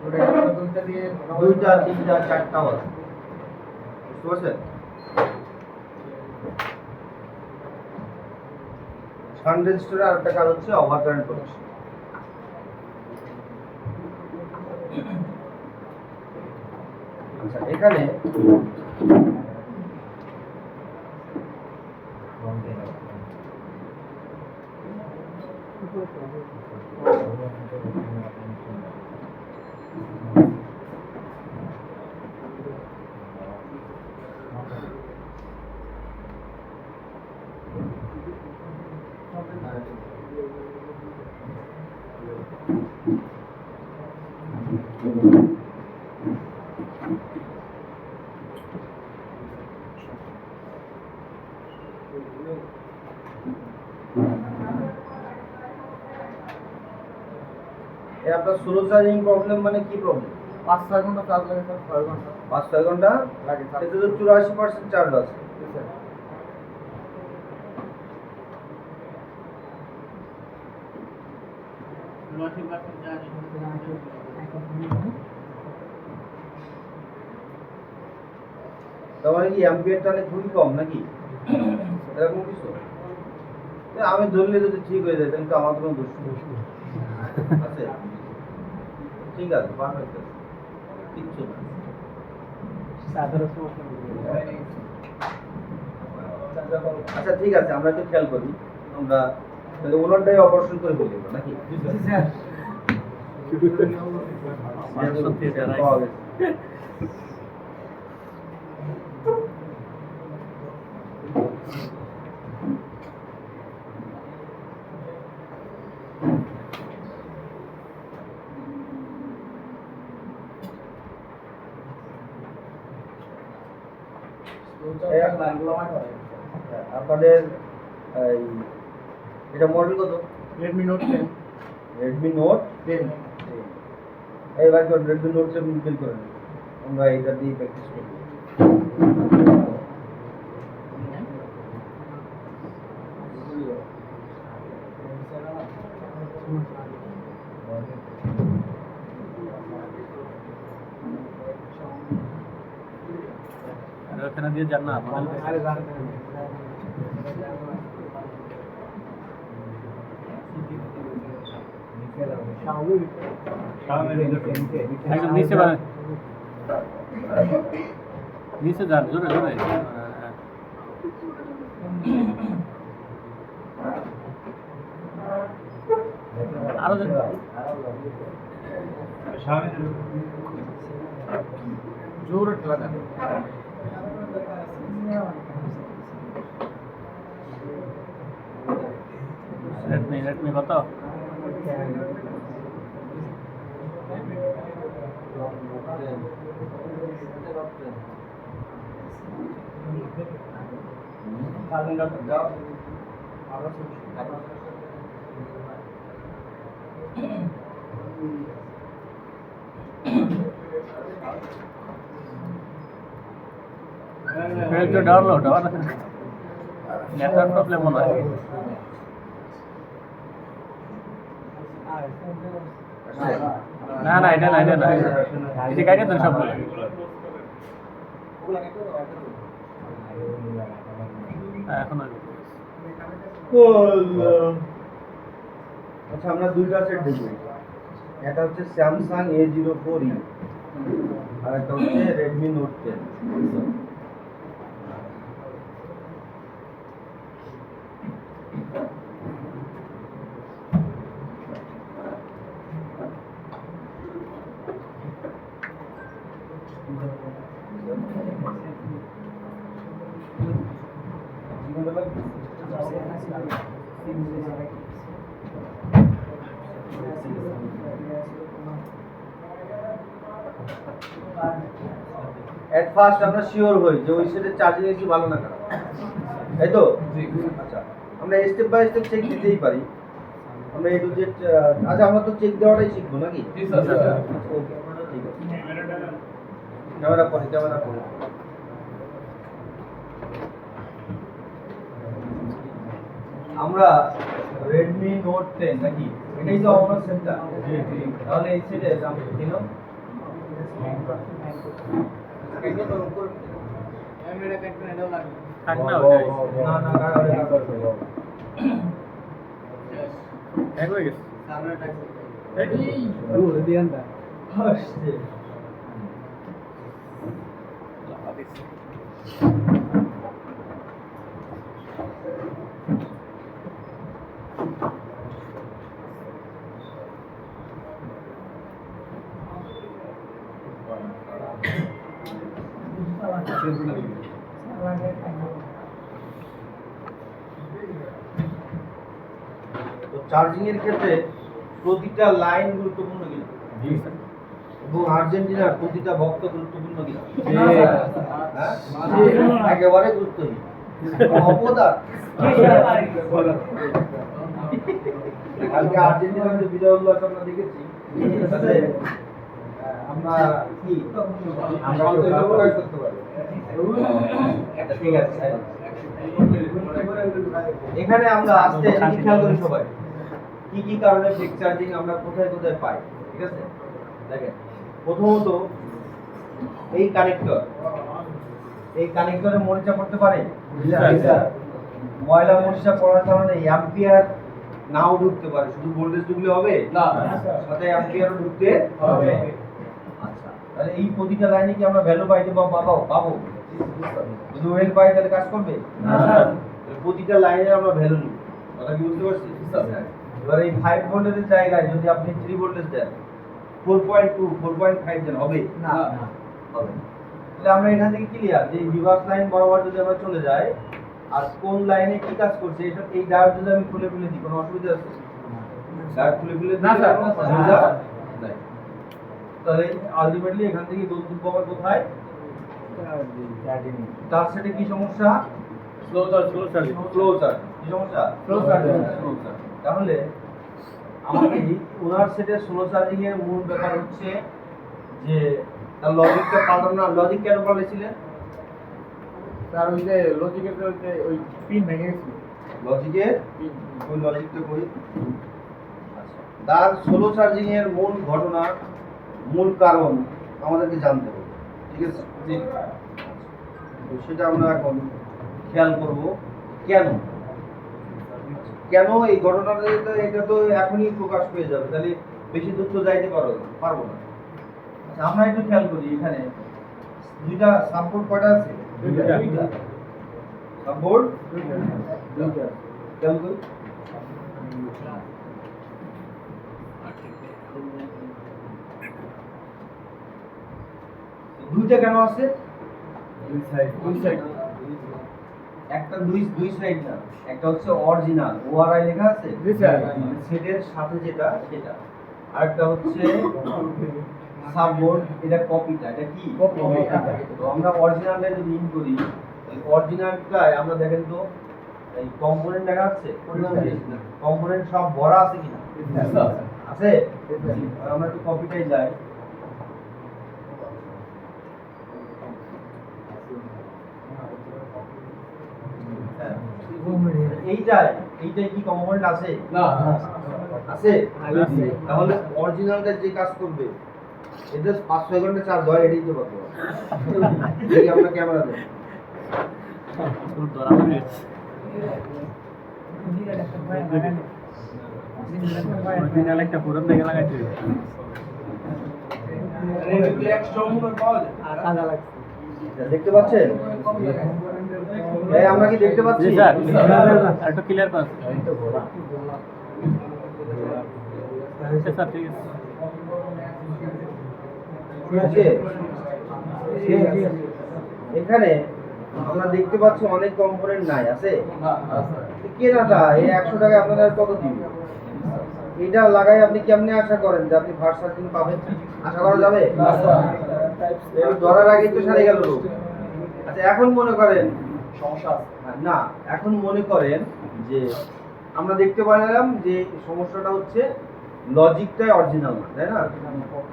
ওটা একটা দুইটা দিয়ে দুইটা, তিনটা, চারটাও আছে, বুঝতে পারছেন? শান্ট রেজিস্টারের আরেকটা কাজ হচ্ছে ওভার কারেন্ট প্রোটেকশন। আচ্ছা, এখানে আপনার স্লো চার্জিং প্রবলেম মানে কি প্রবলেম? 5-6 ঘন্টা চার্জ লাগে স্যার। 6 ঘন্টা 5-6 ঘন্টা লাগে স্যার। এতে তো 84% চার্জ আছে। স্যার তার মানে কি অ্যাম্পিয়ার টানে খুবই কম নাকি এরকম কিছু? আমি ধরলে যদি ঠিক হয়ে যায় তাহলে তো আমার কোনো দোষ নেই। আছে, ঠিক আছে, পারফেক্ট আছে, কিচ্ছু না। আচ্ছা ঠিক আছে, আমরা একটু খেয়াল করি। আমরা তাহলে ওনারটাই অপারেশন করে ফেলি নাকি? পাওয়া গেছে। আপনাদের এই এটা মডেল কত? Redmi Note 10 রেডমি নোট এই ভাই কোন রেডমি নোট 7 বিল করেন আমরা এটা দিয়ে প্র্যাকটিস করব আর ওখানে দিয়ে যান না মডেল একদম নিচে বাড়ান নিচে যান জোরে জোরে আরো জোরে ঠেলা দেন রেডমি কত একটু ডাউনলোড নেটওয়ার্ক প্রবলেম মনে হয় না না এটা না এটা না এটা গাইডে দেন সবগুলো এখন আচ্ছা আমরা দুইটা সেট দেখব এটা হচ্ছে Samsung A04e আর এটা হচ্ছে Redmi Note 10 এট ফার্স্ট আমরা শিওর হই যে ওই সেটের চার্জিং একটু ভালো না খারাপ তাই তো আচ্ছা আমরা স্টেপ বাই স্টেপ চেক দিতেই পারি আমরা এ টু জেড আচ্ছা আমরা তো চেক দেওয়াটাই শিখবো নাকি জি স্যার ওকে ঠিক আছে ক্যামেরা পরে আমরা Redmi Note 10 নাকি এটাই তো আমার সেটটা তাহলে এই সেটে দাম দিন থাক না না এক হয়ে গেছে হাসছে তো চার্জিং এর ক্ষেত্রে প্রতিটা লাইন গুরুত্বপূর্ণ কিনা এবং আর্জেন্টিনার প্রতিটা ভক্ত গুরুত্বপূর্ণ কিনা হ্যাঁ? একেবারে গুরুত্বহীন অপদার কালকে আর্জেন্টিনার যে বিজয় উল্লাস আমরা দেখেছি তাতে আমরা কি আমরা প্রকাশ করতে পারি আচ্ছা, ঠিক আছে এখানে আমরা আস্তে খেয়াল করি সবাই কি কি কারণে ফেক চার্জিং আমরা কোথায় কোথায় পাই ঠিক আছে দেখেন প্রথমত এই কানেক্টরে মরিচা পড়তে পারে ময়লা মরিচা পড়ার কারণে অ্যাম্পিয়ার নাও ঢুকতে পারে শুধু ভোল্টেজ ঢুকলে হবে না সাথে অ্যাম্পিয়ারও ঢুকতে হবে আচ্ছা তাহলে এই প্রতিটা লাইনে কি আমরা ভ্যালু পাইতে পাবো যদি ওয়েল পাই তাহলে কাজ করবে না প্রতিটা লাইনে আমরা ভ্যালু নিব কথা কি বুঝতে পারছি এবার এই 5 ভোল্টের জায়গায় যদি আপনি 3 ভোল্টেজ দেন 4.2 4.5 দেন হবে না হবে তাহলে আমরা এখান থেকে ক্লিয়ার যে রিভার্স লাইন বরাবর যদি আমরা চলে যাই আর কোন লাইনে কি কাজ করছে এটা এই ডায়োড যদি আমি খুলে দিই কোনো অসুবিধা আছে ডায়োড খুলে না স্যার অসুবিধা নাই তাহলে আলটিমেটলি এখান থেকে গন্তব্য আমার কোথায় তার সাথে কি সমস্যা স্লো চার্জ কি সমস্যা Slow charge. তাহলে আমাকে ওনার সেটে স্লো চার্জিং এর মূল ব্যাপার হচ্ছে যে তার লজিকটা পাল্টানো না। লজিক কেন পাল্টেছিলেন? স্যার ওই যে লজিকের যে ওই পিন ভেঙে গেছিল লজিকের পিন ওই লজিকটা করি। আচ্ছা, তার স্লো চার্জিং এর মূল ঘটনা, মূল কারণ আমাদেরকে জানতে হবে, ঠিক আছে? তো সেটা আমরা এখন খেয়াল করব কেন কেন এই ঘটনাটা। এটা তো এখনই প্রকাশ পেয়ে যাবে, তাহলে বেশি দূর তো যাইতে পারবো না। আচ্ছা, আমরা একটু খেয়াল করি, এখানে দুইটা সাপোর্ট কয়টা আছে? দুইটা। সাপোর্ট দুইটা খেয়াল করি। দুইটা কেন আছে? দুই সাইড একটা দুই সাইড না, একটা হচ্ছে অরিজিনাল ওআরআই লেখা আছে জি স্যার। সেটের সাথে যেটা সেটা, আরেকটা হচ্ছে সাববোর্ড, এটা কপিটা, এটা কি Copy। তো আমরা অরিজিনালটা যদি ইন করি, এই অরিজিনালটায় আমরা দেখেন তো এই কম্পোনেন্ট দেখা যাচ্ছে, কম্পোনেন্ট সব ভরা আছে কিনা? আছে। আর আমরা একটু কপিটাই যাই। হ্যাঁ। এইটাই কি কম্পোনেন্ট আছে? না আছে। আছে। তাহলে অরিজিনালটা যে কাজ করবে, এটা 5-6 ঘন্টা চার্জ হয়, এটাই তো কথা। দেখি আমরা ক্যামেরা দেব। অরিজিনাল একটা পুরো থেকে লাগাইছে। দেখতে পাচ্ছেন? এই আমরা কি দেখতে পাচ্ছি? জি স্যার, আর একটু ক্লিয়ার করুন। আচ্ছা স্যার, ঠিক আছে। ঠিক আছে? এখানে আমরা দেখতে পাচ্ছি অনেক কম্পোনেন্ট নাই, আছে? কেনাটা এই 100 টাকা আপনাদের কত দিবে? এটা লাগাই আপনি কেমনে আশা করেন যে আপনি ফার্স্ট সার্ভিস পাবেন? আশা করা যাবে? এই ধরার আগেই তো সারে গেল লোক। আচ্ছা, এখন মনে করেন সমস্যা আছে না, এখন মনে করেন যে আমরা দেখতে পারলাম যে সমস্যাটা হচ্ছে লজিকটাই অরিজিনাল না, তাই না?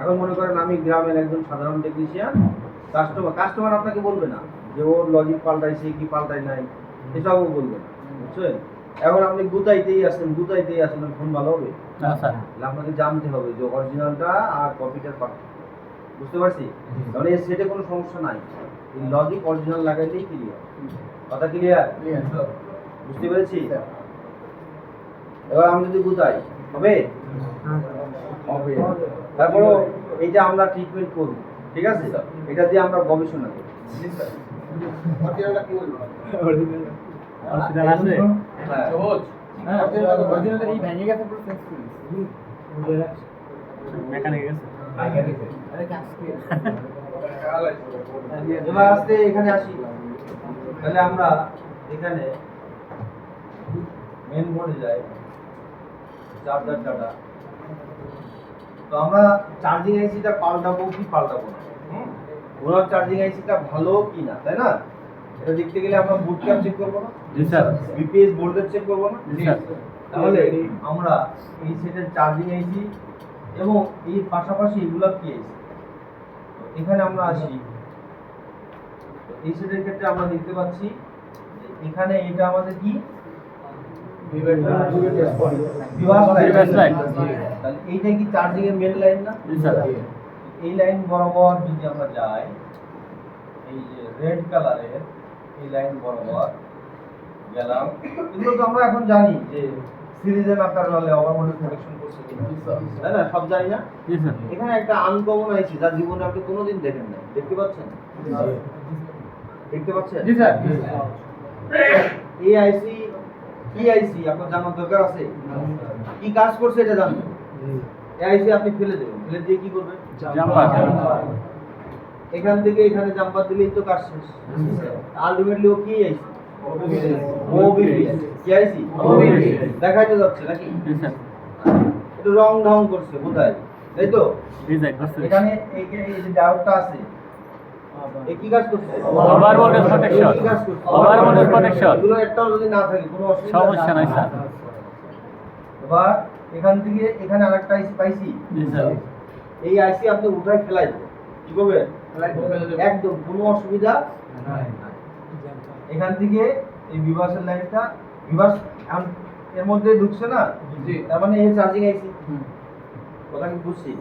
এখন মনে করেন আমি গ্রামের একজন সাধারণ টেকনিশিয়ান, কাস্টমার আপনাকে বলবে না যে ওর লজিক পাল্টাইছে কি পাল্টাই নাই, এসবও বলবে না, বুঝছেন? এখন আপনি গুতাইতেই আসেন ফোন ভালো হবে? না স্যার। তাহলে আপনাকে জানতে হবে যে অরিজিনালটা আর কপিটার পার্থক্য। বুঝতে পারছি? তাহলে এর সেটে কোনো সমস্যা নাই, এই লজিক অরিজিনাল লাগাইলেই ক্লিয়ার। কথা ক্লিয়ার? বুঝতে পেরেছি? এবার আমি যদি গুতাই হবে? হবে তারপর এইটা আমরা ট্রিটমেন্ট করব, ঠিক আছে? এটা দিয়ে আমরা গবেষণা করব। অরিজিনাল আছে? হ্যাঁ। সহজ হ্যাঁ অরিজিনাল এই ভেঙে গেছে পুরো চেঞ্জ করে মেকানিক আছে। আরে কাজ কি এবার আস্তে এখানে আসি। তাহলে আমরা এখানে মেন বোর্ডে যাই, চার্জার ডাটা। তো আমরা চার্জিং আইসিটা পাল্টাবো কি পাল্টাবো না? ওনার চার্জিং আইসিটা ভালো কি না, তাই না? এটা দেখতে গেলে আমরা বুট ক্যাপ চেক করবো না? জি স্যার। বিপিএস ভোল্টেজ চেক করবো না? জি স্যার। তাহলে আমরা এই সেটের চার্জিং আইসি এবং এই পাশাপাশি এগুলা কি আইসি, তো এখানে আমরা আসি। তো এই সেটের ক্ষেত্রে আমরা দেখতে পাচ্ছি যে এখানে এটা আমাদের কি বিভাস বিভাস লাইন। তাহলে এইটা কি চার্জিং এর মেন লাইন না? জি স্যার। এই লাইন বরাবর যদি আমরা যাই, এই যে রেড কালারের এই লাইন বরাবর গেলাম, এগুলো তো আমরা এখন জানি যে সিরিজের আকার লালে ওভারমোডেল প্রোটেকশন করছে কিনা, তাই না? সব জানি না? জি স্যার। এখানে একটা আনকমন আইসি যা জীবনে আপনি কোনোদিন দেখেন না, দেখতে পাচ্ছেন? দেখতে পাচ্ছেন? জি স্যার এই আইসি কি আইসি আপনার জানার দরকার আছে? কি কাজ করছে এটা জানবেন। এই আইসি আপনি ফেলে দেবেন, ফেলে দিয়ে কি করবেন? জাম্পার। এখান থেকে এখানে জাম্পার দিলেই তো কাজ শেষ। আলটিমেটলি ও কি আইসি? ওবিপিএস। কি আইসি? OBPS দেখাইতে যাচ্ছে নাকি? জি স্যার। একটু রং ঢং করছে বোধহয়, তাই তো? ডিজাইন করছে। এখানে এই যে ডাউটটা আছে, এ কি কাজ করছে? Over voltage protection। কি কাজ করছে? Over voltage protection। এগুলো একটাও যদি না থাকে কোনো অসুবিধা সমস্যা নাই স্যার। এবার এখান থেকে এখানে আরেকটা আইসি পাইছি। জি স্যার। এই আইসি আপনি উঠায় ফেলাই দেবেন, কি করবেন? একদম কোনো অসুবিধা নাই। এখান থেকে এই বিভাসের লাইনটা বিভাস এর মধ্যে ঢুকছে না, জি। তার মানে এই চার্জিং আইসি, কথা কি বুঝছি?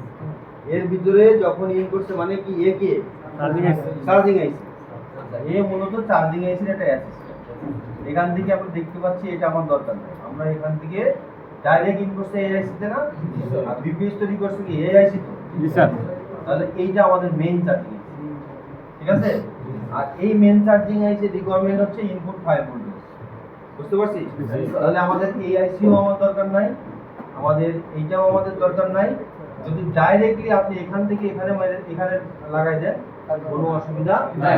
এর ভিতরে যখন ইন করছে মানে কি এ কে চার্জিং আইসি। চার্জিং আইসি, এ মূলত চার্জিং আইসির একটা অ্যাসিস্ট্যান্ট। এখান থেকে আমরা দেখতে পাচ্ছি এটা আমার দরকার নেই, আমরা এখান থেকে ডাইরেক্ট ইন করছে এই আইসিতে না, আর বিপিএস তৈরি করছে কি এই আইসি তো, জি স্যার। তাহলে এইটা আমাদের মেইন চার্জিং আইসি, ঠিক আছে? আর এই মেইন চার্জিং আইসি রিকোয়ারমেন্ট হচ্ছে ইনপুট 5 ভোল্টেজ, বুঝতে পারছি? তাহলে আমাদের এই আইসিও আমার দরকার নাই, আমাদের এইটাও আমাদের দরকার নাই। যদি ডাইরেক্টলি আপনি এখান থেকে এখানে এখানে লাগাই দেন কোনো অসুবিধা নাই,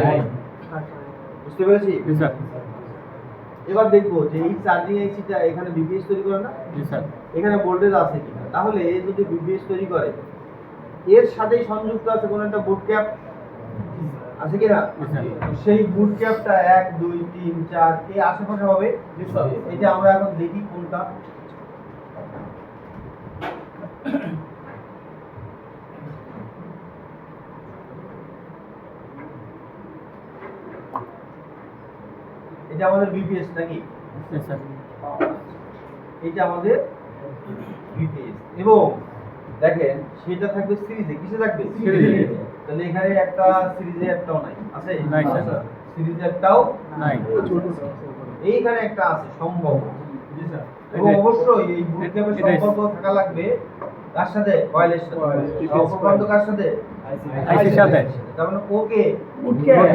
বুঝতে পেরেছি? জি স্যার। এবার দেখবো যে এই চার্জিং আইসিটা এখানে বিপিএস তৈরি করে না, জি স্যার। এখানে ভোল্টেজ আছে কিনা। তাহলে এ যদি বিপিএস তৈরি করে এর সাথেই সংযুক্ত আছে কোনো একটা বুট ক্যাপ আছে কিনা, জি স্যার। সেই বুট ক্যাপটা 1 2 3 4 এই আশেপাশে হবে। এটা আমরা এখন দেখি কোনটা। এটা আমাদের বিপিএস নাকি? জি স্যার। এটা আমাদের বিপিএস এবং দেখেন সেটা থাকবে সিরিজে, কিসে থাকবে? সিরিজে। তাহলে এখানে একটা সিরিজে একটাও নাই, আছে? নাই স্যার। সিরিজে একটাও নাই। এইখানে একটা আছে সম্ভব, জি স্যার। এবং অবশ্যই এই বুট ক্যাপের এটাই- সম্পর্ক থাকা লাগবে কার সাথে? কয়েলের সাথে। অপরপ্রান্ত কার সাথে? আইসির সাথে। তার মানে ওকে বুট ক্যাপ।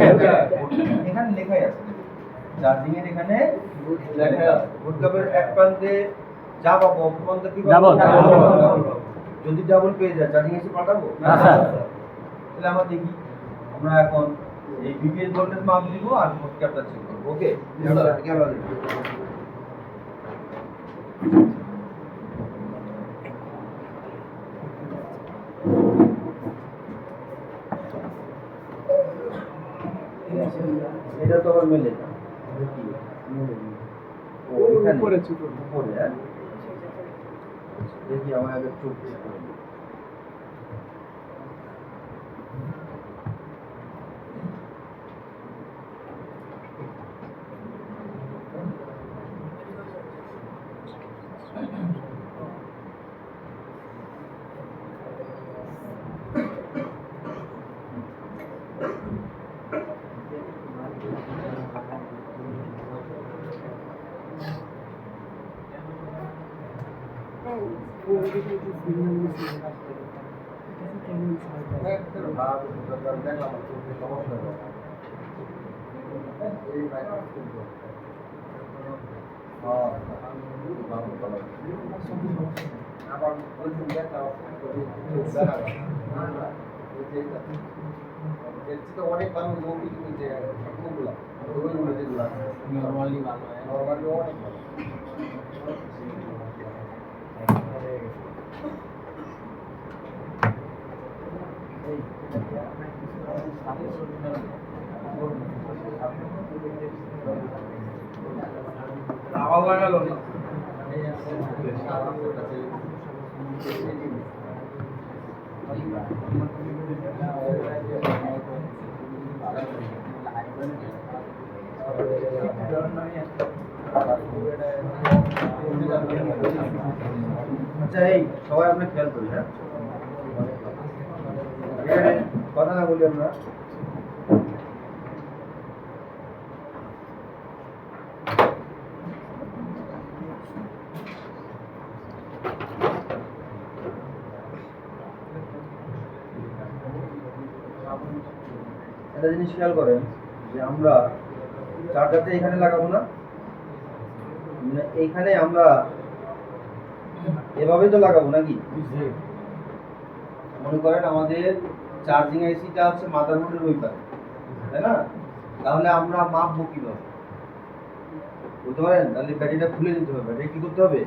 এখানে লেখাই আছে, চার্জিং এর এখানে লেখা আছে। বুট ক্যাপের এক প্রান্তে যা পাবো অপর প্রান্তে কি Double। যদি ডাবল পেয়ে যায় চার্জিং এসে পাঠাবো না স্যার। তাহলে আমরা দেখি, আমরা এখন এই বিপিএস ভোল্টেজ মাপ দিব আর বুট ক্যাপটা চেক করব। ওকে, ক্যামেরা দেখি। এটা তো আবার মেলে না, দেখি ও এখানে উপরে, হ্যাঁ? দেখি আমার আগে চোখ চেক করে নিই। অনেক ভালো মুভি যে সবগুলো নরমালি ভালো, নরমালি অনেক ভালো। আবার লাগালো না। আচ্ছা এই সবাই আমরা খেয়াল করি, হ্যাঁ এখানে কথা না বলি আমরা। একটা জিনিস খেয়াল করেন যে আমরা চার্জারটা এখানে লাগাবো না, মানে এইখানে আমরা এভাবেই তো লাগাবো নাকি? মনে করেন আমাদের চার্জিং আইসিটা আছে মাদারবোর্ডের ওই পাশে, তাই না? তাহলে আমরা মাপবো কিভাবে বলতে পারেন? তাহলে ব্যাটারিটা খুলে নিতে হবে। ব্যাটারি কি করতে হবে?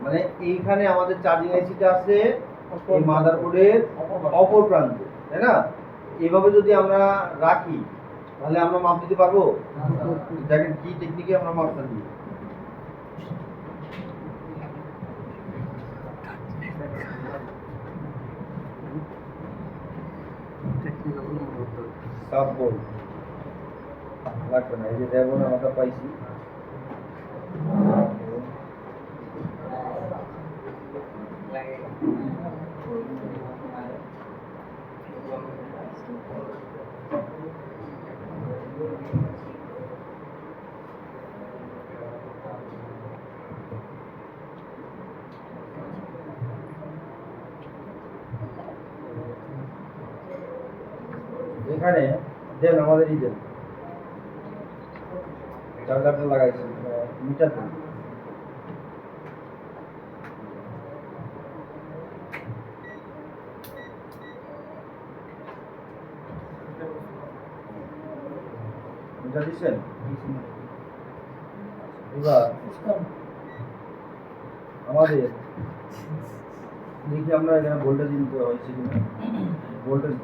মানে এইখানে আমাদের চার্জিং আইসিটা আছে এই মাদারবোর্ডের অপর প্রান্তে, তাই না? এভাবে যদি আমরা রাখি তাহলে আমরা মাপ দিতে পারবো? দেখেন কি টেকনিকে আমরা মাপটা দিই। সাব বোর্ড লাগবে না, এই যে দেবো না আমরা পাইছি। এখানে দেন আমাদের এই দেন চার্জারটা লাগাইছি মিটার দেন। মিটার দিচ্ছেন? এবার আমাদের দেখি আমরা এখানে ভোল্টেজ দিতে হয়েছে কিনা, ভোল্টেজ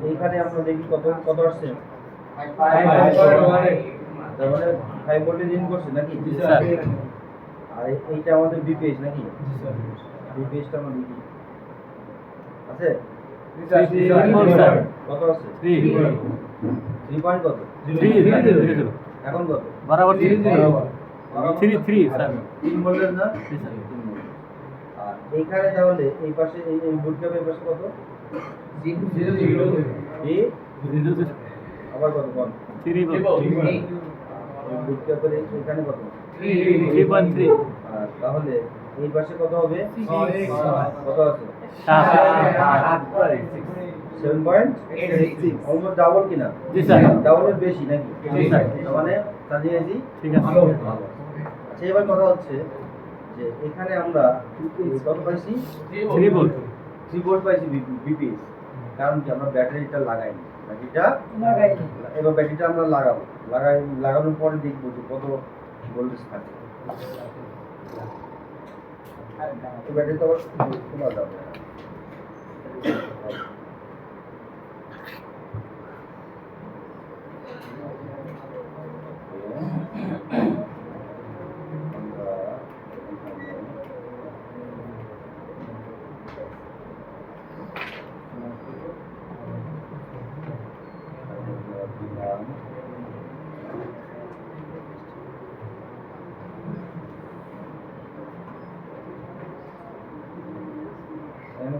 এইখানে আমরা দেখি কত কত আসছে, তার মানে 5 ভোল্টেজ ইন করছে নাকি? আর এইটা আমাদের বিপিএইচ নাকি? বিপিএইচটা আমরা দেখি আছে কত আছে? 3 পয়েন্ট কত? এখন কত? বরাবর 3 স্যার। 3 ভোল্টেজ না? আর এইখানে তাহলে এই পাশে এই বুট ক্যাপের পাশে কত? 3 আবার কত কোন? 3 ভোল্ট। বুট ক্যাপের এখানে কত? 3.3। আর তাহলে এই পাশে কত হবে? কত আছে? 7.86 অলমোস্ট ডাবল কিনা? জি স্যার। ডাবলের বেশি নাকি? জি স্যার। তার মানে সাজিয়েছি ঠিক আছে। ভালো। আচ্ছা এবার কথা হচ্ছে যে এখানে আমরা কত পাইছি? 3 ভোল্ট। 3 ভোল্ট পাইছি বিপিএস। কারণ কি আমরা ব্যাটারিটা লাগাইনি, ব্যাটারিটা এবার ব্যাটারিটা আমরা লাগানোর পরে দেখবো যে কত ভোল্টেজ থাকে। তো ব্যাটারি তো আবার খোলা যাবে না।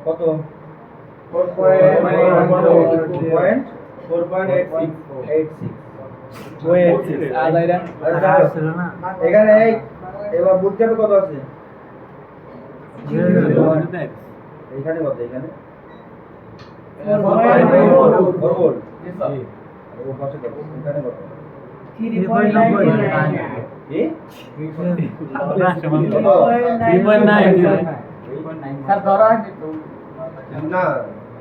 কত? 4.86 এখানে এবার বুট ক্যাপে কত আছে? এখানে কত? এখানে 4 ভোল্ট। ও পাশে কত? এখানে কত? 3.9 কি? 3.9 স্যার ধরা হয়নি তো। না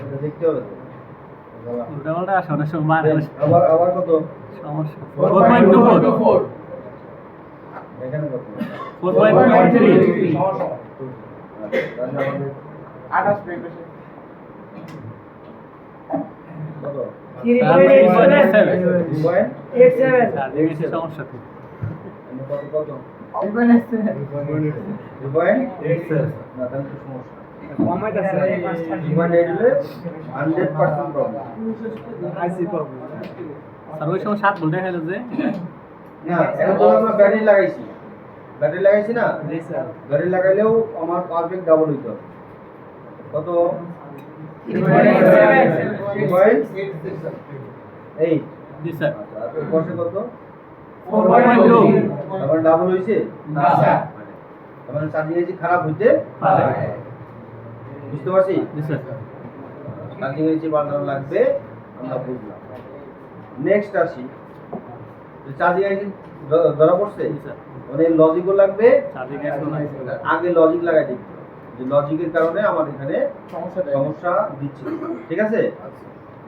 এটা দেখতে হবে তো। উল্টাপাল্টা আসে অনেক সময় মারে আবার কত? সমস্যা। 4.24। এখানে কত? 4.23। তাহলে আমাদের 28 পেয়ে পেছে। কত? 3.87 স্যার দেখেছি সমস্যা খুব। কত কত? 3.87 না তাহলে তো সমস্যা। 100% প্রবলেম। স্যার ওই সময় 7 ভোল্ট দেখাইলো যে না এখন তো আমরা ব্যাটারি লাগাইছি না? ব্যাটারি লাগাইলেও আমার পারফেক্ট ডাবল হইতো। কত? 3.8 জি স্যার। আচ্ছা আর ওই পাশে কত? 4.2। আমার ডাবল হইছে? না স্যার। আমার সাজিয়েছি খারাপ হইতে পারে। বুঝতে পারছি? জি স্যার। সাজিয়েছি বানানো লাগবে আমরা বুঝলাম। নেক্সট আসি সাজিয়েছি ধরা পড়ছে? জি স্যার। মানে লজিকও লাগবে, চার্জিং এখন নাই। আগে লজিক লাগাই দিই যে লজিকের কারণে আমার এখানে সমস্যা সমস্যা দিচ্ছে, ঠিক আছে?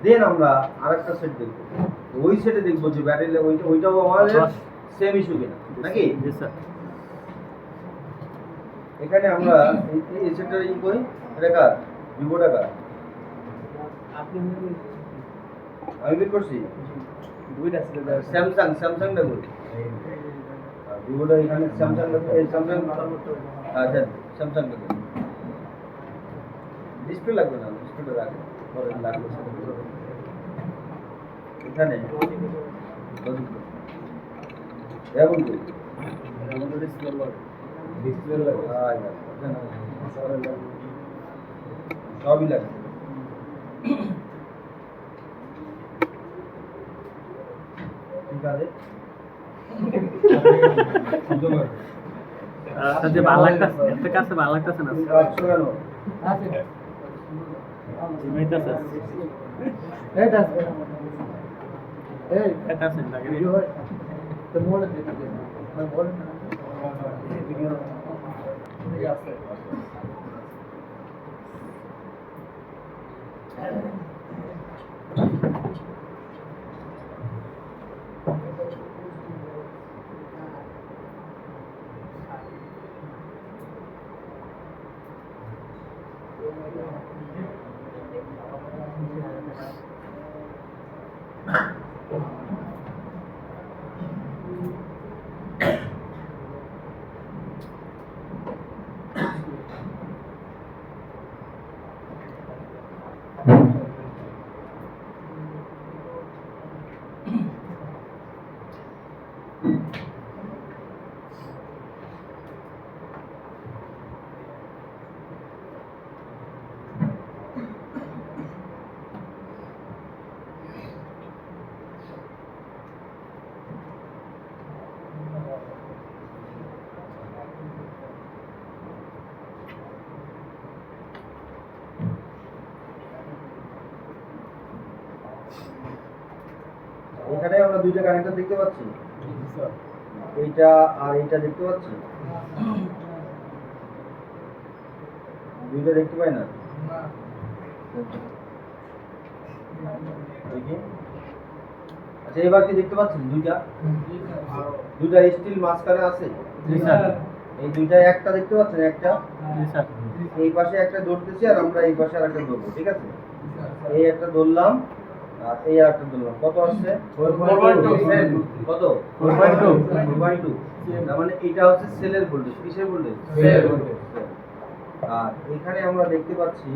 দেন আমরা আরেকটা সেট দেখবো, ওই সেটে দেখবো যে ব্যাটারি ওইটাও আমাদের সেম ইস্যু কিনা নাকি? জি স্যার। এখানে আমরা এই সেটটা ই করি, এটা কার? ভিভোটা কার? আমি বের করছি স্যামসাংটা করি। ভিভোটা এখানে স্যামসাংটা আচ্ছা স্যামসাংটা করি। ডিসপ্লে লাগবে না, ডিসপ্লেটা রাখবে পরে লাগবে সেটা এখানে সবই লাগে ঠিক আছে যে ভালো লাগতেছে এত কাছে ভালো লাগতেছে না আসছো কেন জিমাইতেছে এটা এই এটা আছে লাগে তো মোড়ে দিতে দে আমি বল না ঠিক আছে এখানে আমরা দুইটা কানেক্টর দেখতে পাচ্ছি এইটা আর এইটা দেখতে পাচ্ছি দুইটা দেখতে পাই না দেখি আচ্ছা এবার কি দেখতে পাচ্ছেন দুইটা দুইটা স্টিল মাঝখানে আছে জি স্যার এই দুইটা একটা দেখতে পাচ্ছেন একটা জি স্যার এই পাশে একটা ধরতেছি আর আমরা এই পাশে আরেকটা ধরবো ঠিক আছে এই একটা ধরলাম আর এই আরেকটা ধরলাম কত আসছে 4.2 কত 4.2 4.2 তার মানে এটা হচ্ছে সেলের ভোল্টেজ কিসের ভোল্টেজ সেল আর এখানে আমরা দেখতে পাচ্ছি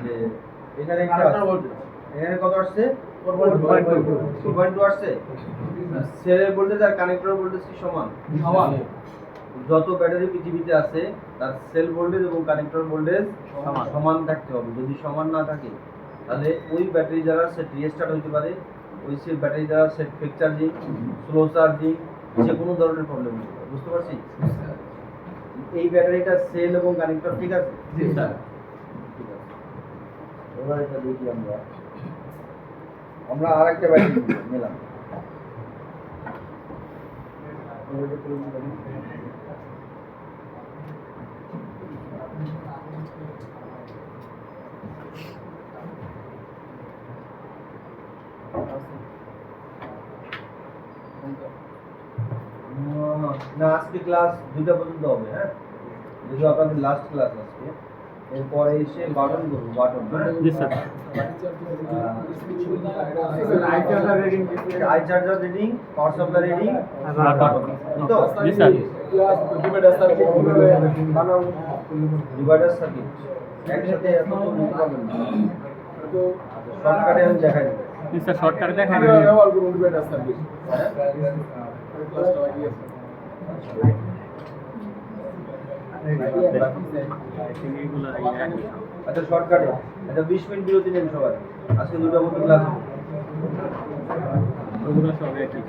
যে এখানে একটা কানেক্টর ভোল্টেজ এখানে কত আসছে 4.2 2.2 আসছে সেলের ভোল্টেজ আর কানেক্টর ভোল্টেজ কি সমান সমান যত ব্যাটারি পৃথিবীতে আছে তার সেল ভোল্টেজ এবং কানেক্টর ভোল্টেজ সমান। সমান থাকতে হবে যদি সমান না থাকে তাহলে ওই ব্যাটারি দ্বারা সেট রিস্টার্ট হতে পারে ওই সে ব্যাটারি দ্বারা set fake charging slow charging যে কোনো ধরনের প্রবলেম হতে পারে বুঝতে পারছি এই ব্যাটারিটা সেল এবং কানেক্টর ঠিক আছে জি স্যার ঠিক আছে এবার এটা দেখি আমরা আরেকটা ব্যাটারি নিলাম না আজকে ক্লাস 2টা পর্যন্ত হবে হ্যাঁ যেহেতু আপনাদের লাস্ট ক্লাস আজকে এরপরে এসে বাটন করবো বাটন জি স্যার আই charger reading power supply reading আর বাটন তো জি স্যার ডিভাইডার সার্কিট বানাবো ডিভাইডার সার্কিট একসাথে এত তো নিতে পারবেন না শর্টকাটে আমি দেখাই দেবো জি স্যার শর্টকাট দেখাই ব্যবহার করুন ডিভাইডার সার্কিট ক্লাসটা লাগিয়েছে আচ্ছা শর্টকাটে এটা 20 মিনিট বিরতি নেন সবাই আজকে 2টা মতো ক্লাস হবে ওগুলো সব একই